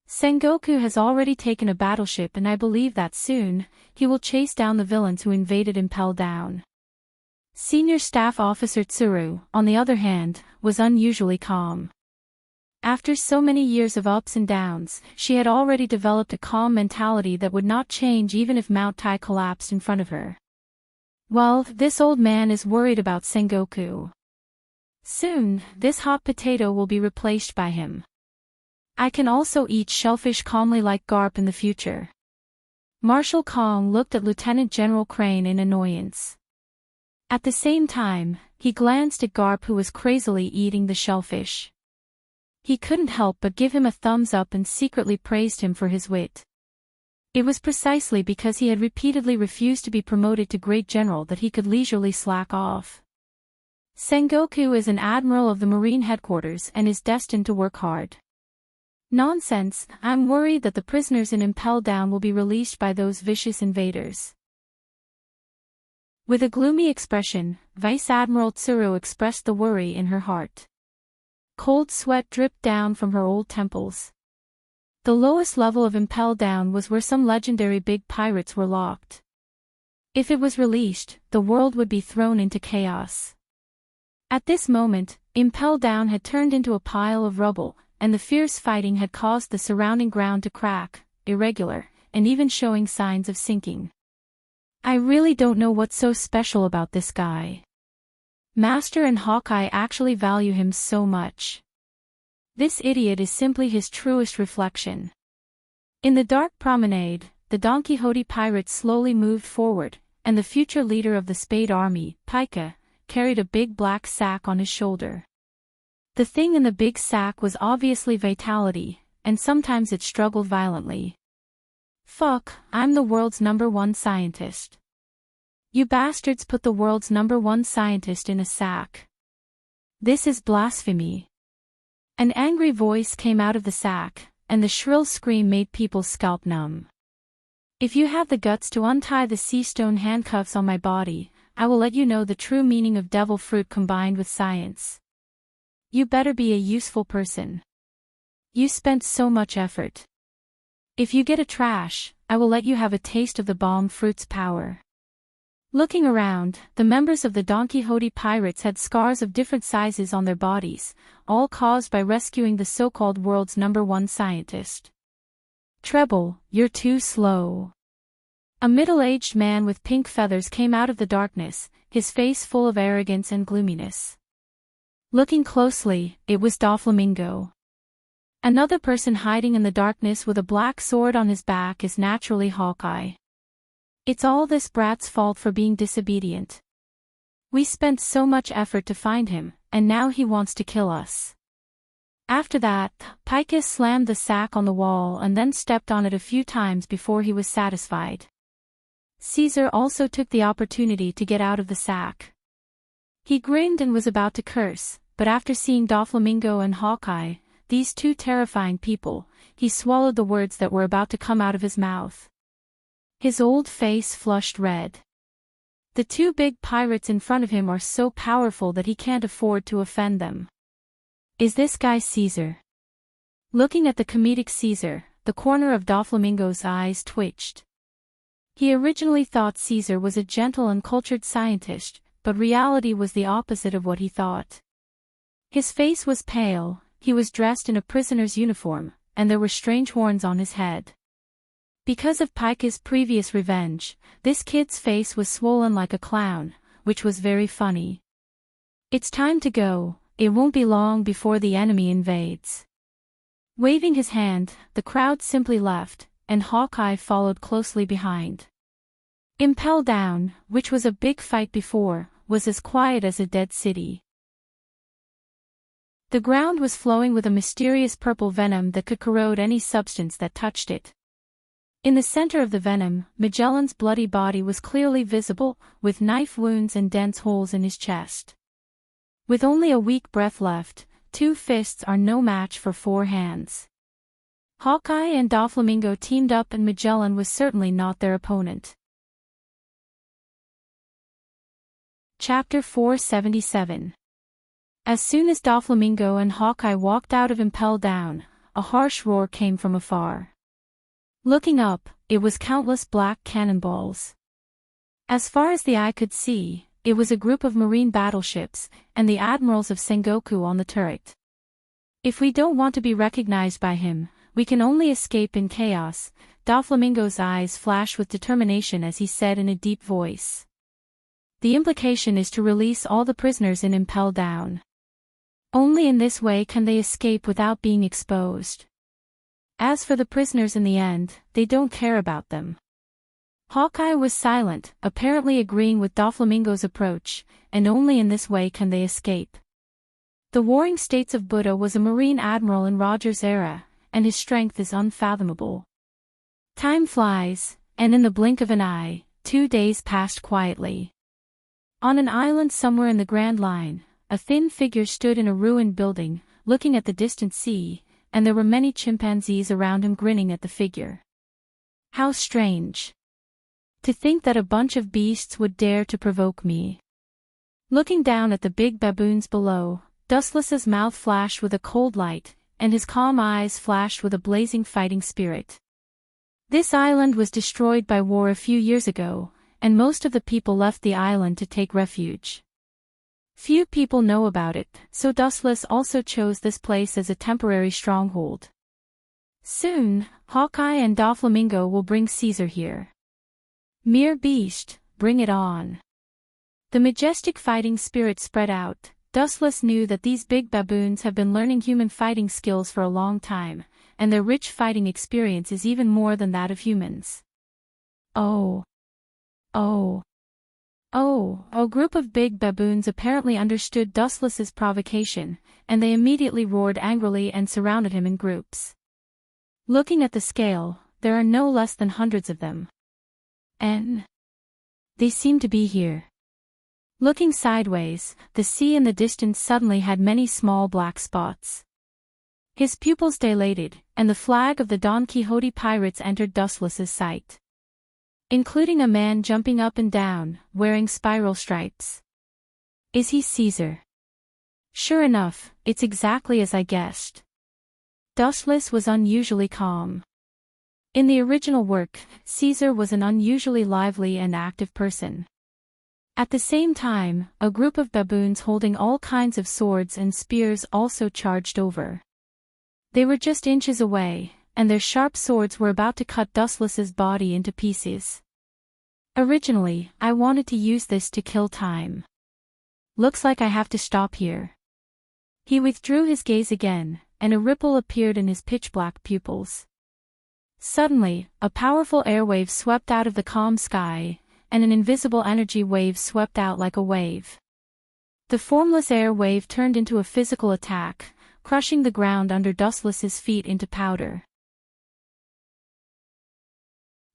Sengoku has already taken a battleship, and I believe that soon, he will chase down the villains who invaded Impel Down. Senior Staff Officer Tsuru, on the other hand, was unusually calm. After so many years of ups and downs, she had already developed a calm mentality that would not change even if Mount Tai collapsed in front of her. Well, this old man is worried about Sengoku. Soon, this hot potato will be replaced by him. I can also eat shellfish calmly like Garp in the future. Marshal Kong looked at Lieutenant General Crane in annoyance. At the same time, he glanced at Garp, who was crazily eating the shellfish. He couldn't help but give him a thumbs up and secretly praised him for his wit. It was precisely because he had repeatedly refused to be promoted to Great General that he could leisurely slack off. Sengoku is an admiral of the Marine Headquarters and is destined to work hard. Nonsense, I'm worried that the prisoners in Impel Down will be released by those vicious invaders. With a gloomy expression, Vice Admiral Tsuru expressed the worry in her heart. Cold sweat dripped down from her old temples. The lowest level of Impel Down was where some legendary big pirates were locked. If it was released, the world would be thrown into chaos. At this moment, Impel Down had turned into a pile of rubble, and the fierce fighting had caused the surrounding ground to crack, irregular, and even showing signs of sinking. I really don't know what's so special about this guy. Master and Hawkeye actually value him so much. This idiot is simply his truest reflection. In the dark promenade, the Don Quixote pirates slowly moved forward, and the future leader of the Spade Army, Pika, carried a big black sack on his shoulder. The thing in the big sack was obviously vitality, and sometimes it struggled violently. Fuck, I'm the world's #1 scientist. You bastards put the world's #1 scientist in a sack. This is blasphemy. An angry voice came out of the sack, and the shrill scream made people's scalp numb. If you have the guts to untie the sea stone handcuffs on my body, I will let you know the true meaning of devil fruit combined with science. You better be a useful person. You spent so much effort. If you get a trash, I will let you have a taste of the bomb fruit's power. Looking around, the members of the Don Quixote pirates had scars of different sizes on their bodies, all caused by rescuing the so-called world's #1 scientist. Treble, you're too slow. A middle-aged man with pink feathers came out of the darkness, his face full of arrogance and gloominess. Looking closely, it was Doflamingo. Another person hiding in the darkness with a black sword on his back is naturally Hawkeye. It's all this brat's fault for being disobedient. We spent so much effort to find him, and now he wants to kill us. After that, Picus slammed the sack on the wall and then stepped on it a few times before he was satisfied. Caesar also took the opportunity to get out of the sack. He grinned and was about to curse, but after seeing Doflamingo and Hawkeye, these two terrifying people, he swallowed the words that were about to come out of his mouth. His old face flushed red. The two big pirates in front of him are so powerful that he can't afford to offend them. Is this guy Caesar? Looking at the comedic Caesar, the corner of Doflamingo's eyes twitched. He originally thought Caesar was a gentle and cultured scientist, but reality was the opposite of what he thought. His face was pale, he was dressed in a prisoner's uniform, and there were strange horns on his head. Because of Picus' previous revenge, this kid's face was swollen like a clown, which was very funny. It's time to go, it won't be long before the enemy invades. Waving his hand, the crowd simply left, and Hawkeye followed closely behind. Impel Down, which was a big fight before, was as quiet as a dead city. The ground was flowing with a mysterious purple venom that could corrode any substance that touched it. In the center of the venom, Magellan's bloody body was clearly visible, with knife wounds and dense holes in his chest. With only a weak breath left, 2 fists are no match for 4 hands. Hawkeye and Doflamingo teamed up and Magellan was certainly not their opponent. Chapter 477. As soon as Doflamingo and Hawkeye walked out of Impel Down, a harsh roar came from afar. Looking up, it was countless black cannonballs. As far as the eye could see, it was a group of marine battleships, and the admirals of Sengoku on the turret. If we don't want to be recognized by him, we can only escape in chaos. Doflamingo's eyes flashed with determination as he said in a deep voice. The implication is to release all the prisoners in Impel Down. Only in this way can they escape without being exposed. As for the prisoners in the end, they don't care about them. Hawkeye was silent, apparently agreeing with Doflamingo's approach, and only in this way can they escape. The Warring States of Buddha was a marine admiral in Roger's era, and his strength is unfathomable. Time flies, and in the blink of an eye, 2 days passed quietly. On an island somewhere in the Grand Line, a thin figure stood in a ruined building, looking at the distant sea, and there were many chimpanzees around him grinning at the figure. How strange. To think that a bunch of beasts would dare to provoke me. Looking down at the big baboons below, Dustless's mouth flashed with a cold light, and his calm eyes flashed with a blazing fighting spirit. This island was destroyed by war a few years ago, and most of the people left the island to take refuge. Few people know about it, so Dustless also chose this place as a temporary stronghold. Soon, Hawkeye and Doflamingo will bring Caesar here. Mere beast, bring it on. The majestic fighting spirit spread out. Dustless knew that these big baboons have been learning human fighting skills for a long time, and their rich fighting experience is even more than that of humans. A group of big baboons apparently understood Dustless's provocation, and they immediately roared angrily and surrounded him in groups. Looking at the scale, there are no less than hundreds of them. And they seem to be here. Looking sideways, the sea in the distance suddenly had many small black spots. His pupils dilated, and the flag of the Don Quixote pirates entered Dustless's sight. Including a man jumping up and down, wearing spiral stripes. Is he Caesar? Sure enough, it's exactly as I guessed. Dustless was unusually calm. In the original work, Caesar was an unusually lively and active person. At the same time, a group of baboons holding all kinds of swords and spears also charged over. They were just inches away, and their sharp swords were about to cut Dustless's body into pieces. Originally, I wanted to use this to kill time. Looks like I have to stop here. He withdrew his gaze again, and a ripple appeared in his pitch-black pupils. Suddenly, a powerful airwave swept out of the calm sky, and an invisible energy wave swept out like a wave. The formless air wave turned into a physical attack, crushing the ground under Dustless's feet into powder.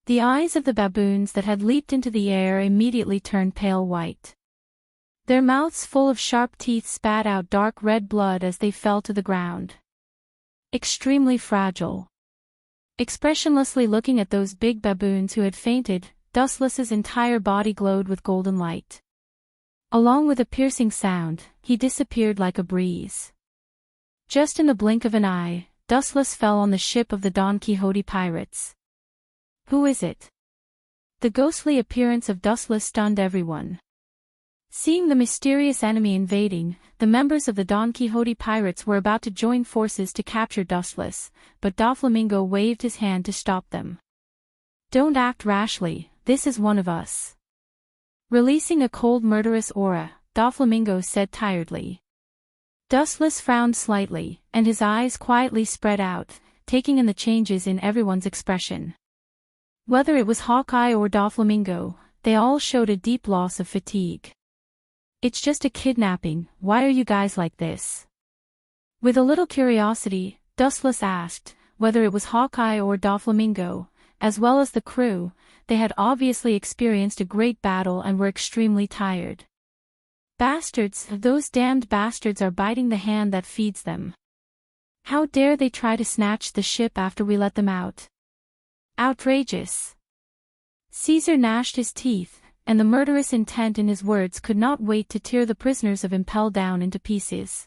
The eyes of the baboons that had leaped into the air immediately turned pale white. Their mouths full of sharp teeth spat out dark red blood as they fell to the ground. Extremely fragile. Expressionlessly looking at those big baboons who had fainted, Dustless's entire body glowed with golden light. Along with a piercing sound, he disappeared like a breeze. Just in the blink of an eye, Dustless fell on the ship of the Don Quixote pirates. Who is it? The ghostly appearance of Dustless stunned everyone. Seeing the mysterious enemy invading, the members of the Don Quixote pirates were about to join forces to capture Dustless, but Doflamingo waved his hand to stop them. Don't act rashly, this is one of us. Releasing a cold murderous aura, Doflamingo said tiredly. Dustless frowned slightly, and his eyes quietly spread out, taking in the changes in everyone's expression. Whether it was Hawkeye or Doflamingo, they all showed a deep loss of fatigue. It's just a kidnapping, why are you guys like this? With a little curiosity, Dustless asked, whether it was Hawkeye or Doflamingo, as well as the crew, they had obviously experienced a great battle and were extremely tired. Bastards, those damned bastards are biting the hand that feeds them. How dare they try to snatch the ship after we let them out? Outrageous. Caesar gnashed his teeth, and the murderous intent in his words could not wait to tear the prisoners of Impel down into pieces.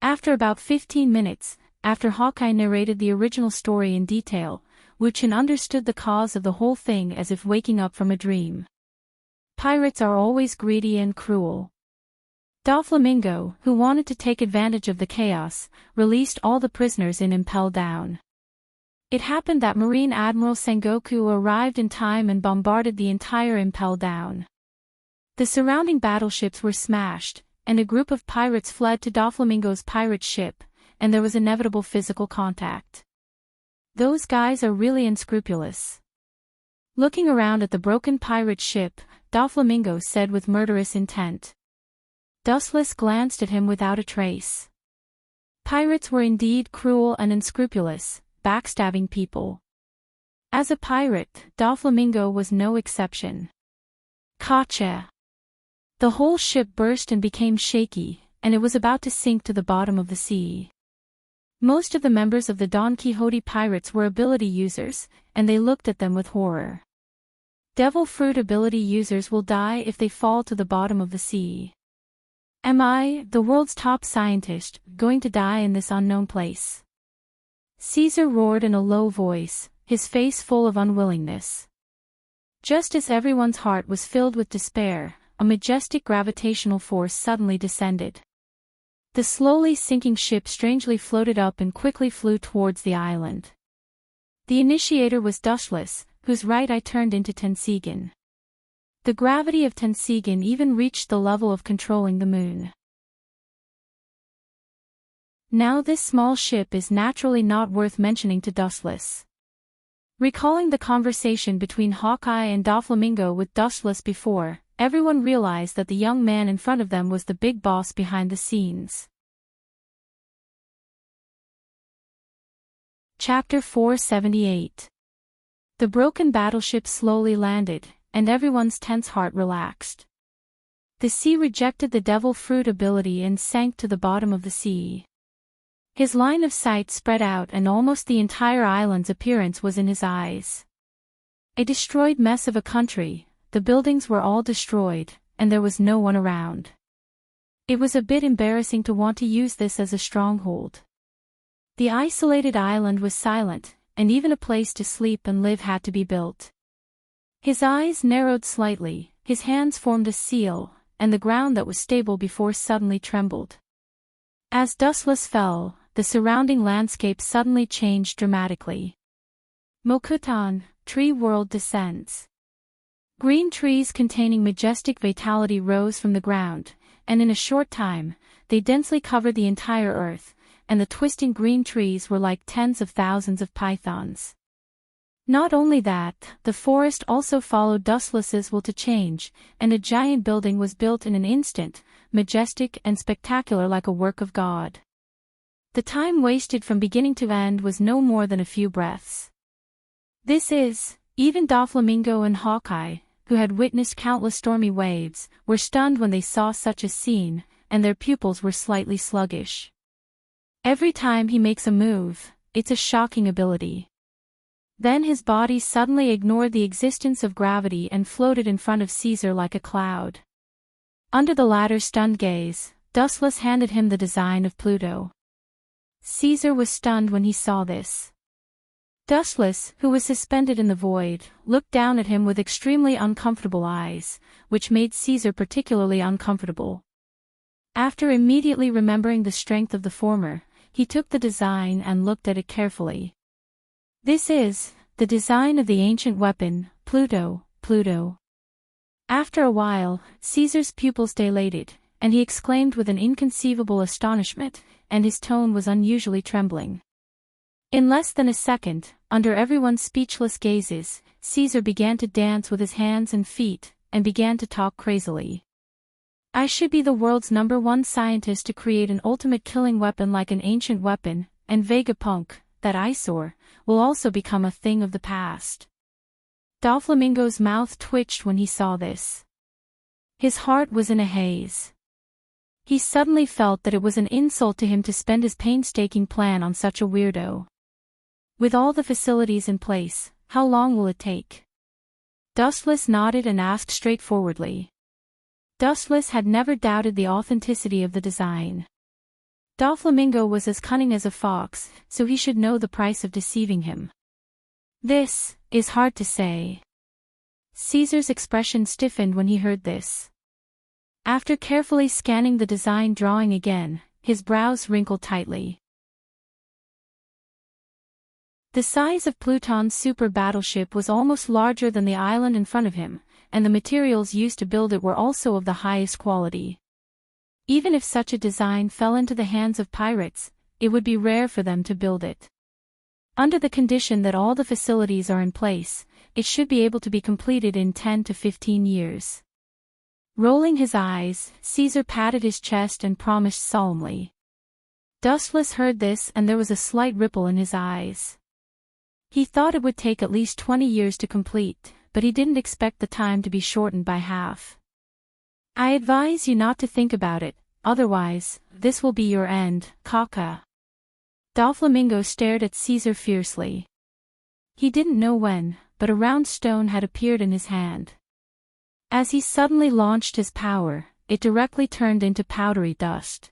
After about 15 minutes, after Hawkeye narrated the original story in detail, Wuchen understood the cause of the whole thing as if waking up from a dream. Pirates are always greedy and cruel. Doflamingo, who wanted to take advantage of the chaos, released all the prisoners in Impel Down. It happened that Marine Admiral Sengoku arrived in time and bombarded the entire Impel Down. The surrounding battleships were smashed, and a group of pirates fled to Doflamingo's pirate ship, and there was inevitable physical contact. Those guys are really unscrupulous. Looking around at the broken pirate ship, Doflamingo said with murderous intent. Dustless glanced at him without a trace. Pirates were indeed cruel and unscrupulous, backstabbing people. As a pirate, Doflamingo was no exception. Gotcha! The whole ship burst and became shaky, and it was about to sink to the bottom of the sea. Most of the members of the Don Quixote pirates were ability users, and they looked at them with horror. Devil fruit ability users will die if they fall to the bottom of the sea. Am I, the world's top scientist, going to die in this unknown place? Caesar roared in a low voice, his face full of unwillingness. Just as everyone's heart was filled with despair, a majestic gravitational force suddenly descended. The slowly sinking ship strangely floated up and quickly flew towards the island. The initiator was Dustless, whose right eye turned into Tensigan. The gravity of Tensigan even reached the level of controlling the moon. Now this small ship is naturally not worth mentioning to Dustless. Recalling the conversation between Hawkeye and Doflamingo with Dustless before, everyone realized that the young man in front of them was the big boss behind the scenes. Chapter 478. The broken battleship slowly landed, and everyone's tense heart relaxed. The sea rejected the devil fruit ability and sank to the bottom of the sea. His line of sight spread out and almost the entire island's appearance was in his eyes. A destroyed mess of a country, the buildings were all destroyed, and there was no one around. It was a bit embarrassing to want to use this as a stronghold. The isolated island was silent, and even a place to sleep and live had to be built. His eyes narrowed slightly, his hands formed a seal, and the ground that was stable before suddenly trembled. As Dustless fell, the surrounding landscape suddenly changed dramatically. Mokutan, tree world descends. Green trees containing majestic vitality rose from the ground, and in a short time, they densely covered the entire earth, and the twisting green trees were like tens of thousands of pythons. Not only that, the forest also followed Dustless's will to change, and a giant building was built in an instant, majestic and spectacular like a work of God. The time wasted from beginning to end was no more than a few breaths. Even Doflamingo and Hawkeye, who had witnessed countless stormy waves, were stunned when they saw such a scene, and their pupils were slightly sluggish. Every time he makes a move, it's a shocking ability. Then his body suddenly ignored the existence of gravity and floated in front of Caesar like a cloud. Under the latter's stunned gaze, Dustless handed him the design of Pluto. Caesar was stunned when he saw this. Dustless, who was suspended in the void, looked down at him with extremely uncomfortable eyes, which made Caesar particularly uncomfortable. After immediately remembering the strength of the former, he took the design and looked at it carefully. This is the design of the ancient weapon, Pluto. After a while, Caesar's pupils dilated, and he exclaimed with an inconceivable astonishment, and his tone was unusually trembling. In less than a second, under everyone's speechless gazes, Caesar began to dance with his hands and feet, and began to talk crazily. I should be the world's #1 scientist to create an ultimate killing weapon like an ancient weapon, and Vegapunk, that eyesore, will also become a thing of the past. Doflamingo's mouth twitched when he saw this. His heart was in a haze. He suddenly felt that it was an insult to him to spend his painstaking plan on such a weirdo. With all the facilities in place, how long will it take? Dustless nodded and asked straightforwardly. Dustless had never doubted the authenticity of the design. Doflamingo was as cunning as a fox, so he should know the price of deceiving him. This is hard to say. Caesar's expression stiffened when he heard this. After carefully scanning the design drawing again, his brows wrinkled tightly. The size of Pluton's super battleship was almost larger than the island in front of him, and the materials used to build it were also of the highest quality. Even if such a design fell into the hands of pirates, it would be rare for them to build it. Under the condition that all the facilities are in place, it should be able to be completed in 10 to 15 years. Rolling his eyes, Caesar patted his chest and promised solemnly. Dustless heard this and there was a slight ripple in his eyes. He thought it would take at least 20 years to complete, but he didn't expect the time to be shortened by half. I advise you not to think about it, otherwise, this will be your end, Kaka. Doflamingo stared at Caesar fiercely. He didn't know when, but a round stone had appeared in his hand. As he suddenly launched his power, it directly turned into powdery dust.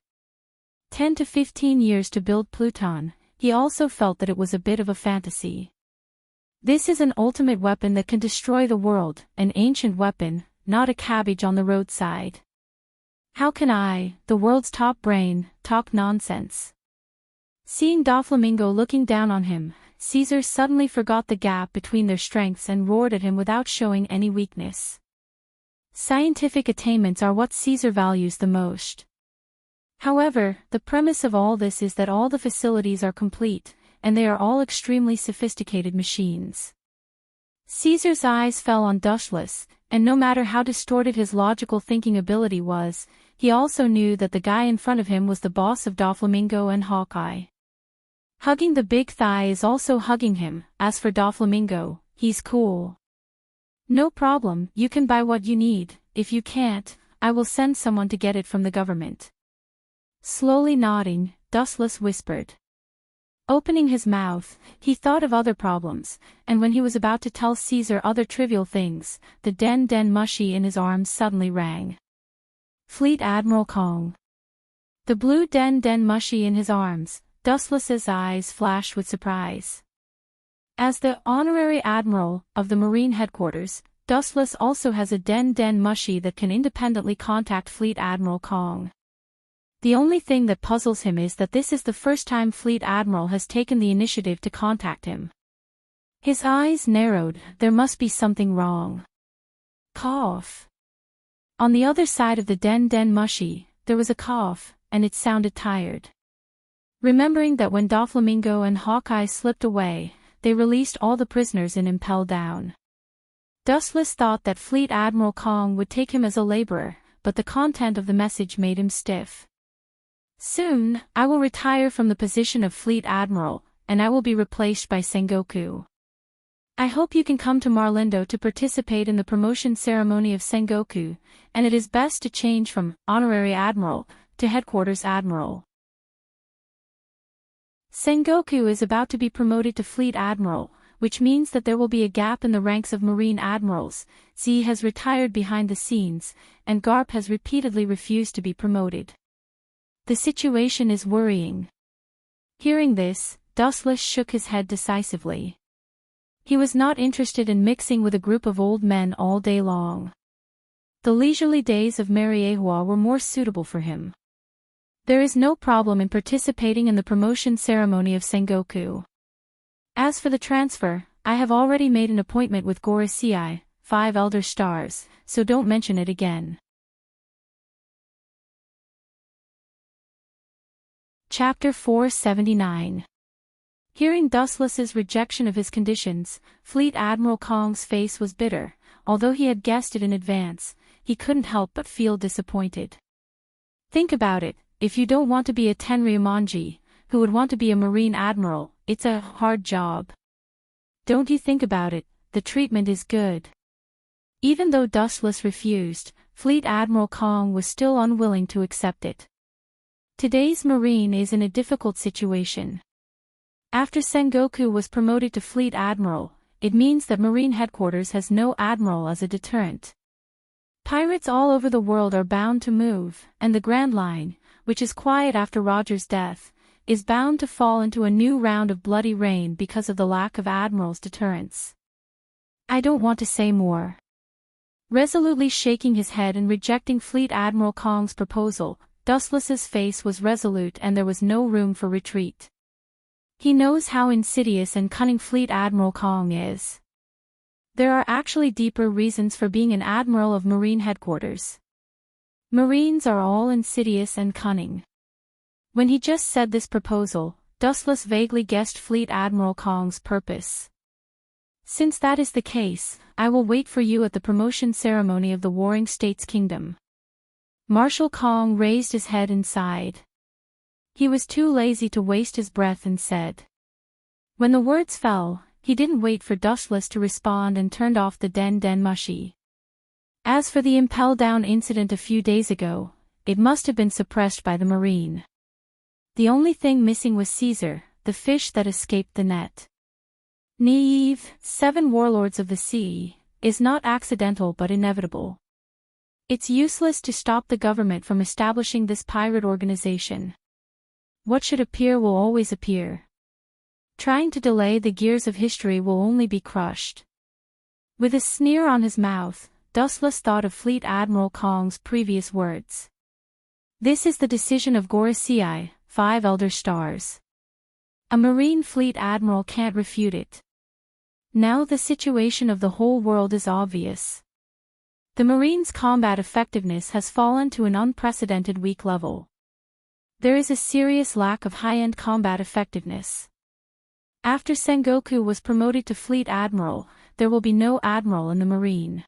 10 to 15 years to build Pluton, he also felt that it was a bit of a fantasy. This is an ultimate weapon that can destroy the world, an ancient weapon, not a cabbage on the roadside. How can I, the world's top brain, talk nonsense? Seeing Doflamingo looking down on him, Caesar suddenly forgot the gap between their strengths and roared at him without showing any weakness. Scientific attainments are what Caesar values the most. However, the premise of all this is that all the facilities are complete, and they are all extremely sophisticated machines. Caesar's eyes fell on Dustless, and no matter how distorted his logical thinking ability was, he also knew that the guy in front of him was the boss of Doflamingo and Hawkeye. Hugging the big thigh is also hugging him. As for Doflamingo, he's cool. No problem, you can buy what you need. If you can't, I will send someone to get it from the government. Slowly nodding, Dustless whispered. Opening his mouth, he thought of other problems, and when he was about to tell Caesar other trivial things, the den mushy in his arms suddenly rang. Fleet Admiral Kong. The blue den mushy in his arms, Dustless's eyes flashed with surprise. As the honorary admiral of the Marine headquarters, Dustless also has a den mushy that can independently contact Fleet Admiral Kong. The only thing that puzzles him is that this is the first time Fleet Admiral has taken the initiative to contact him. His eyes narrowed, there must be something wrong. Cough. On the other side of the den mushy, there was a cough, and it sounded tired. Remembering that when Doflamingo and Hawkeye slipped away, they released all the prisoners in Impel Down. Dustless thought that Fleet Admiral Kong would take him as a laborer, but the content of the message made him stiff. Soon, I will retire from the position of Fleet Admiral, and I will be replaced by Sengoku. I hope you can come to Marlindo to participate in the promotion ceremony of Sengoku, and it is best to change from Honorary Admiral to Headquarters Admiral. Sengoku is about to be promoted to Fleet Admiral, which means that there will be a gap in the ranks of Marine Admirals. Z has retired behind the scenes, and Garp has repeatedly refused to be promoted. The situation is worrying. Hearing this, Dustless shook his head decisively. He was not interested in mixing with a group of old men all day long. The leisurely days of Mariehua were more suitable for him. There is no problem in participating in the promotion ceremony of Sengoku. As for the transfer, I have already made an appointment with Gorosei, 5 Elder Stars, so don't mention it again. Chapter 479. Hearing Dustless's rejection of his conditions, Fleet Admiral Kong's face was bitter. Although he had guessed it in advance, he couldn't help but feel disappointed. Think about it, if you don't want to be a Tenryumonji, who would want to be a Marine Admiral? It's a hard job. Don't you think about it, the treatment is good. Even though Dustless refused, Fleet Admiral Kong was still unwilling to accept it. Today's Marine is in a difficult situation. After Sengoku was promoted to Fleet Admiral, it means that Marine Headquarters has no admiral as a deterrent. Pirates all over the world are bound to move, and the Grand Line, which is quiet after Roger's death, is bound to fall into a new round of bloody rain because of the lack of admiral's deterrence. I don't want to say more. Resolutely shaking his head and rejecting Fleet Admiral Kong's proposal, Dustless's face was resolute and there was no room for retreat. He knows how insidious and cunning Fleet Admiral Kong is. There are actually deeper reasons for being an admiral of Marine Headquarters. Marines are all insidious and cunning. When he just said this proposal, Dustless vaguely guessed Fleet Admiral Kong's purpose. Since that is the case, I will wait for you at the promotion ceremony of the Warring States Kingdom. Marshal Kong raised his head and sighed. He was too lazy to waste his breath and said. When the words fell, he didn't wait for Dustless to respond and turned off the Den Den Mushi. As for the impel down incident a few days ago, it must have been suppressed by the Marine. The only thing missing was Caesar, the fish that escaped the net. Naive, 7 warlords of the sea, is not accidental but inevitable. It's useless to stop the government from establishing this pirate organization. What should appear will always appear. Trying to delay the gears of history will only be crushed. With a sneer on his mouth, Dustless thought of Fleet Admiral Kong's previous words. This is the decision of Gorosei, 5 Elder Stars. A Marine Fleet Admiral can't refute it. Now the situation of the whole world is obvious. The Marines' combat effectiveness has fallen to an unprecedented weak level. There is a serious lack of high-end combat effectiveness. After Sengoku was promoted to Fleet Admiral, there will be no admiral in the Marine.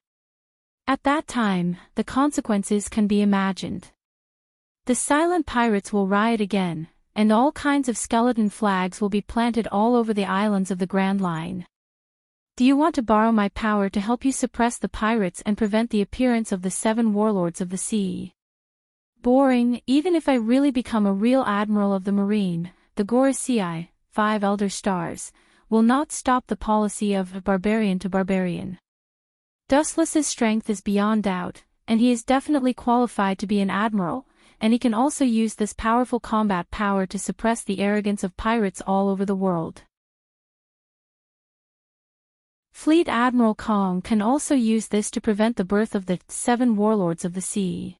At that time, the consequences can be imagined. The silent pirates will riot again, and all kinds of skeleton flags will be planted all over the islands of the Grand Line. Do you want to borrow my power to help you suppress the pirates and prevent the appearance of the 7 warlords of the sea? Boring. Even if I really become a real admiral of the Marine, the Gorosei, 5 Elder Stars, will not stop the policy of barbarian to barbarian. Dustless's strength is beyond doubt, and he is definitely qualified to be an admiral, and he can also use this powerful combat power to suppress the arrogance of pirates all over the world. Fleet Admiral Kong can also use this to prevent the birth of the 7 warlords of the sea.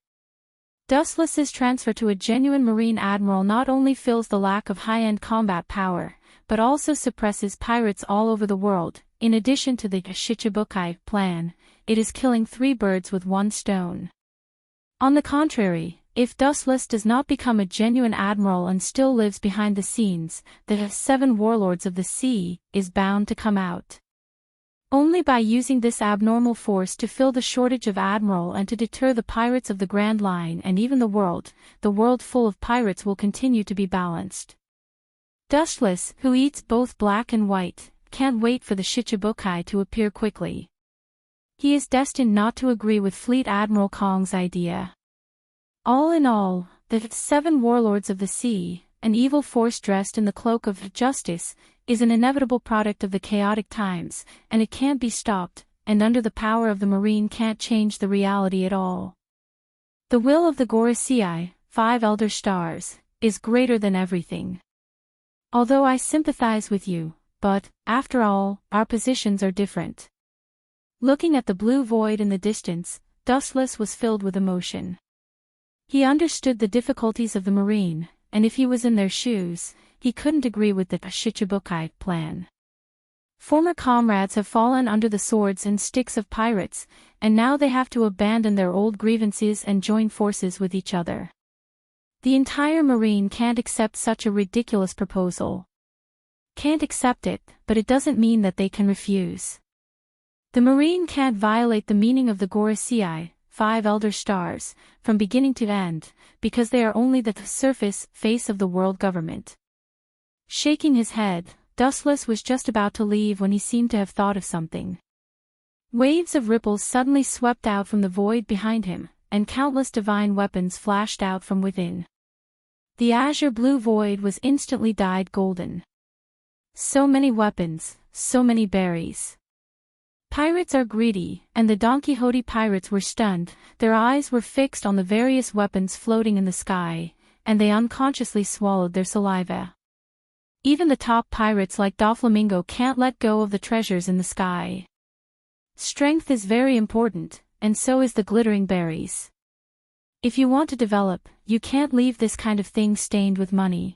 Dustless's transfer to a genuine Marine Admiral not only fills the lack of high-end combat power, but also suppresses pirates all over the world. In addition to the Shichibukai plan, it is killing 3 birds with 1 stone. On the contrary, if Dustless does not become a genuine admiral and still lives behind the scenes, the 7 warlords of the sea is bound to come out. Only by using this abnormal force to fill the shortage of admiral and to deter the pirates of the Grand Line and even the world full of pirates will continue to be balanced. Dustless, who eats both black and white, can't wait for the Shichibukai to appear quickly. He is destined not to agree with Fleet Admiral Kong's idea. All in all, the 7 warlords of the sea, an evil force dressed in the cloak of justice, is an inevitable product of the chaotic times, and it can't be stopped, and under the power of the Marine can't change the reality at all. The will of the Gorosei, 5 elder stars, is greater than everything. Although I sympathize with you, but, after all, our positions are different. Looking at the blue void in the distance, Dustless was filled with emotion. He understood the difficulties of the Marine, and if he was in their shoes, he couldn't agree with the Shichibukai plan. Former comrades have fallen under the swords and sticks of pirates, and now they have to abandon their old grievances and join forces with each other. The entire Marine can't accept such a ridiculous proposal. Can't accept it, but it doesn't mean that they can refuse. The Marine can't violate the meaning of the Gorosei, 5 elder stars, from beginning to end, because they are only the surface face of the world government. Shaking his head, Dustless was just about to leave when he seemed to have thought of something. Waves of ripples suddenly swept out from the void behind him, and countless divine weapons flashed out from within. The azure-blue void was instantly dyed golden. So many weapons, so many berries. Pirates are greedy, and the Don Quixote pirates were stunned. Their eyes were fixed on the various weapons floating in the sky, and they unconsciously swallowed their saliva. Even the top pirates like Doflamingo can't let go of the treasures in the sky. Strength is very important, and so is the glittering berries. If you want to develop, you can't leave this kind of thing stained with money.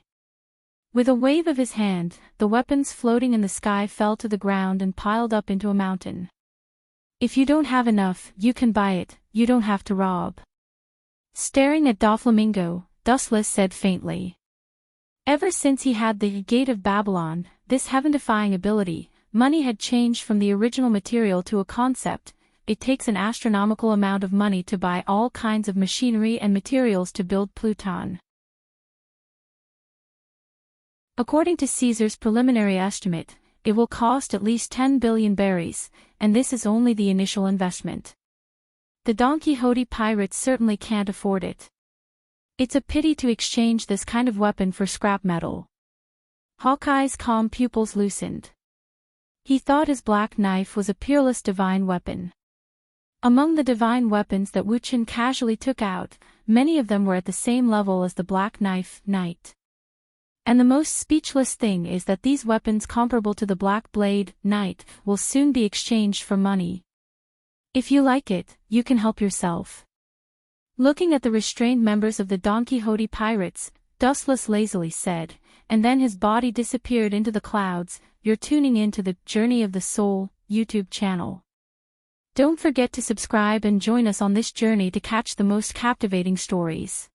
With a wave of his hand, the weapons floating in the sky fell to the ground and piled up into a mountain. If you don't have enough, you can buy it, you don't have to rob. Staring at Doflamingo, Dustless said faintly. Ever since he had the Gate of Babylon, this heaven-defying ability, money had changed from the original material to a concept. It takes an astronomical amount of money to buy all kinds of machinery and materials to build Pluton. According to Caesar's preliminary estimate, it will cost at least 10 billion berries, and this is only the initial investment. The Don Quixote pirates certainly can't afford it. It's a pity to exchange this kind of weapon for scrap metal. Hawkeye's calm pupils loosened. He thought his black knife was a peerless divine weapon. Among the divine weapons that Wu Chen casually took out, many of them were at the same level as the black knife, knight. And the most speechless thing is that these weapons comparable to the black blade, knight, will soon be exchanged for money. If you like it, you can help yourself. Looking at the restrained members of the Don Quixote pirates, Dustless lazily said, and then his body disappeared into the clouds. You're tuning in to the Journey of the Soul YouTube channel. Don't forget to subscribe and join us on this journey to catch the most captivating stories.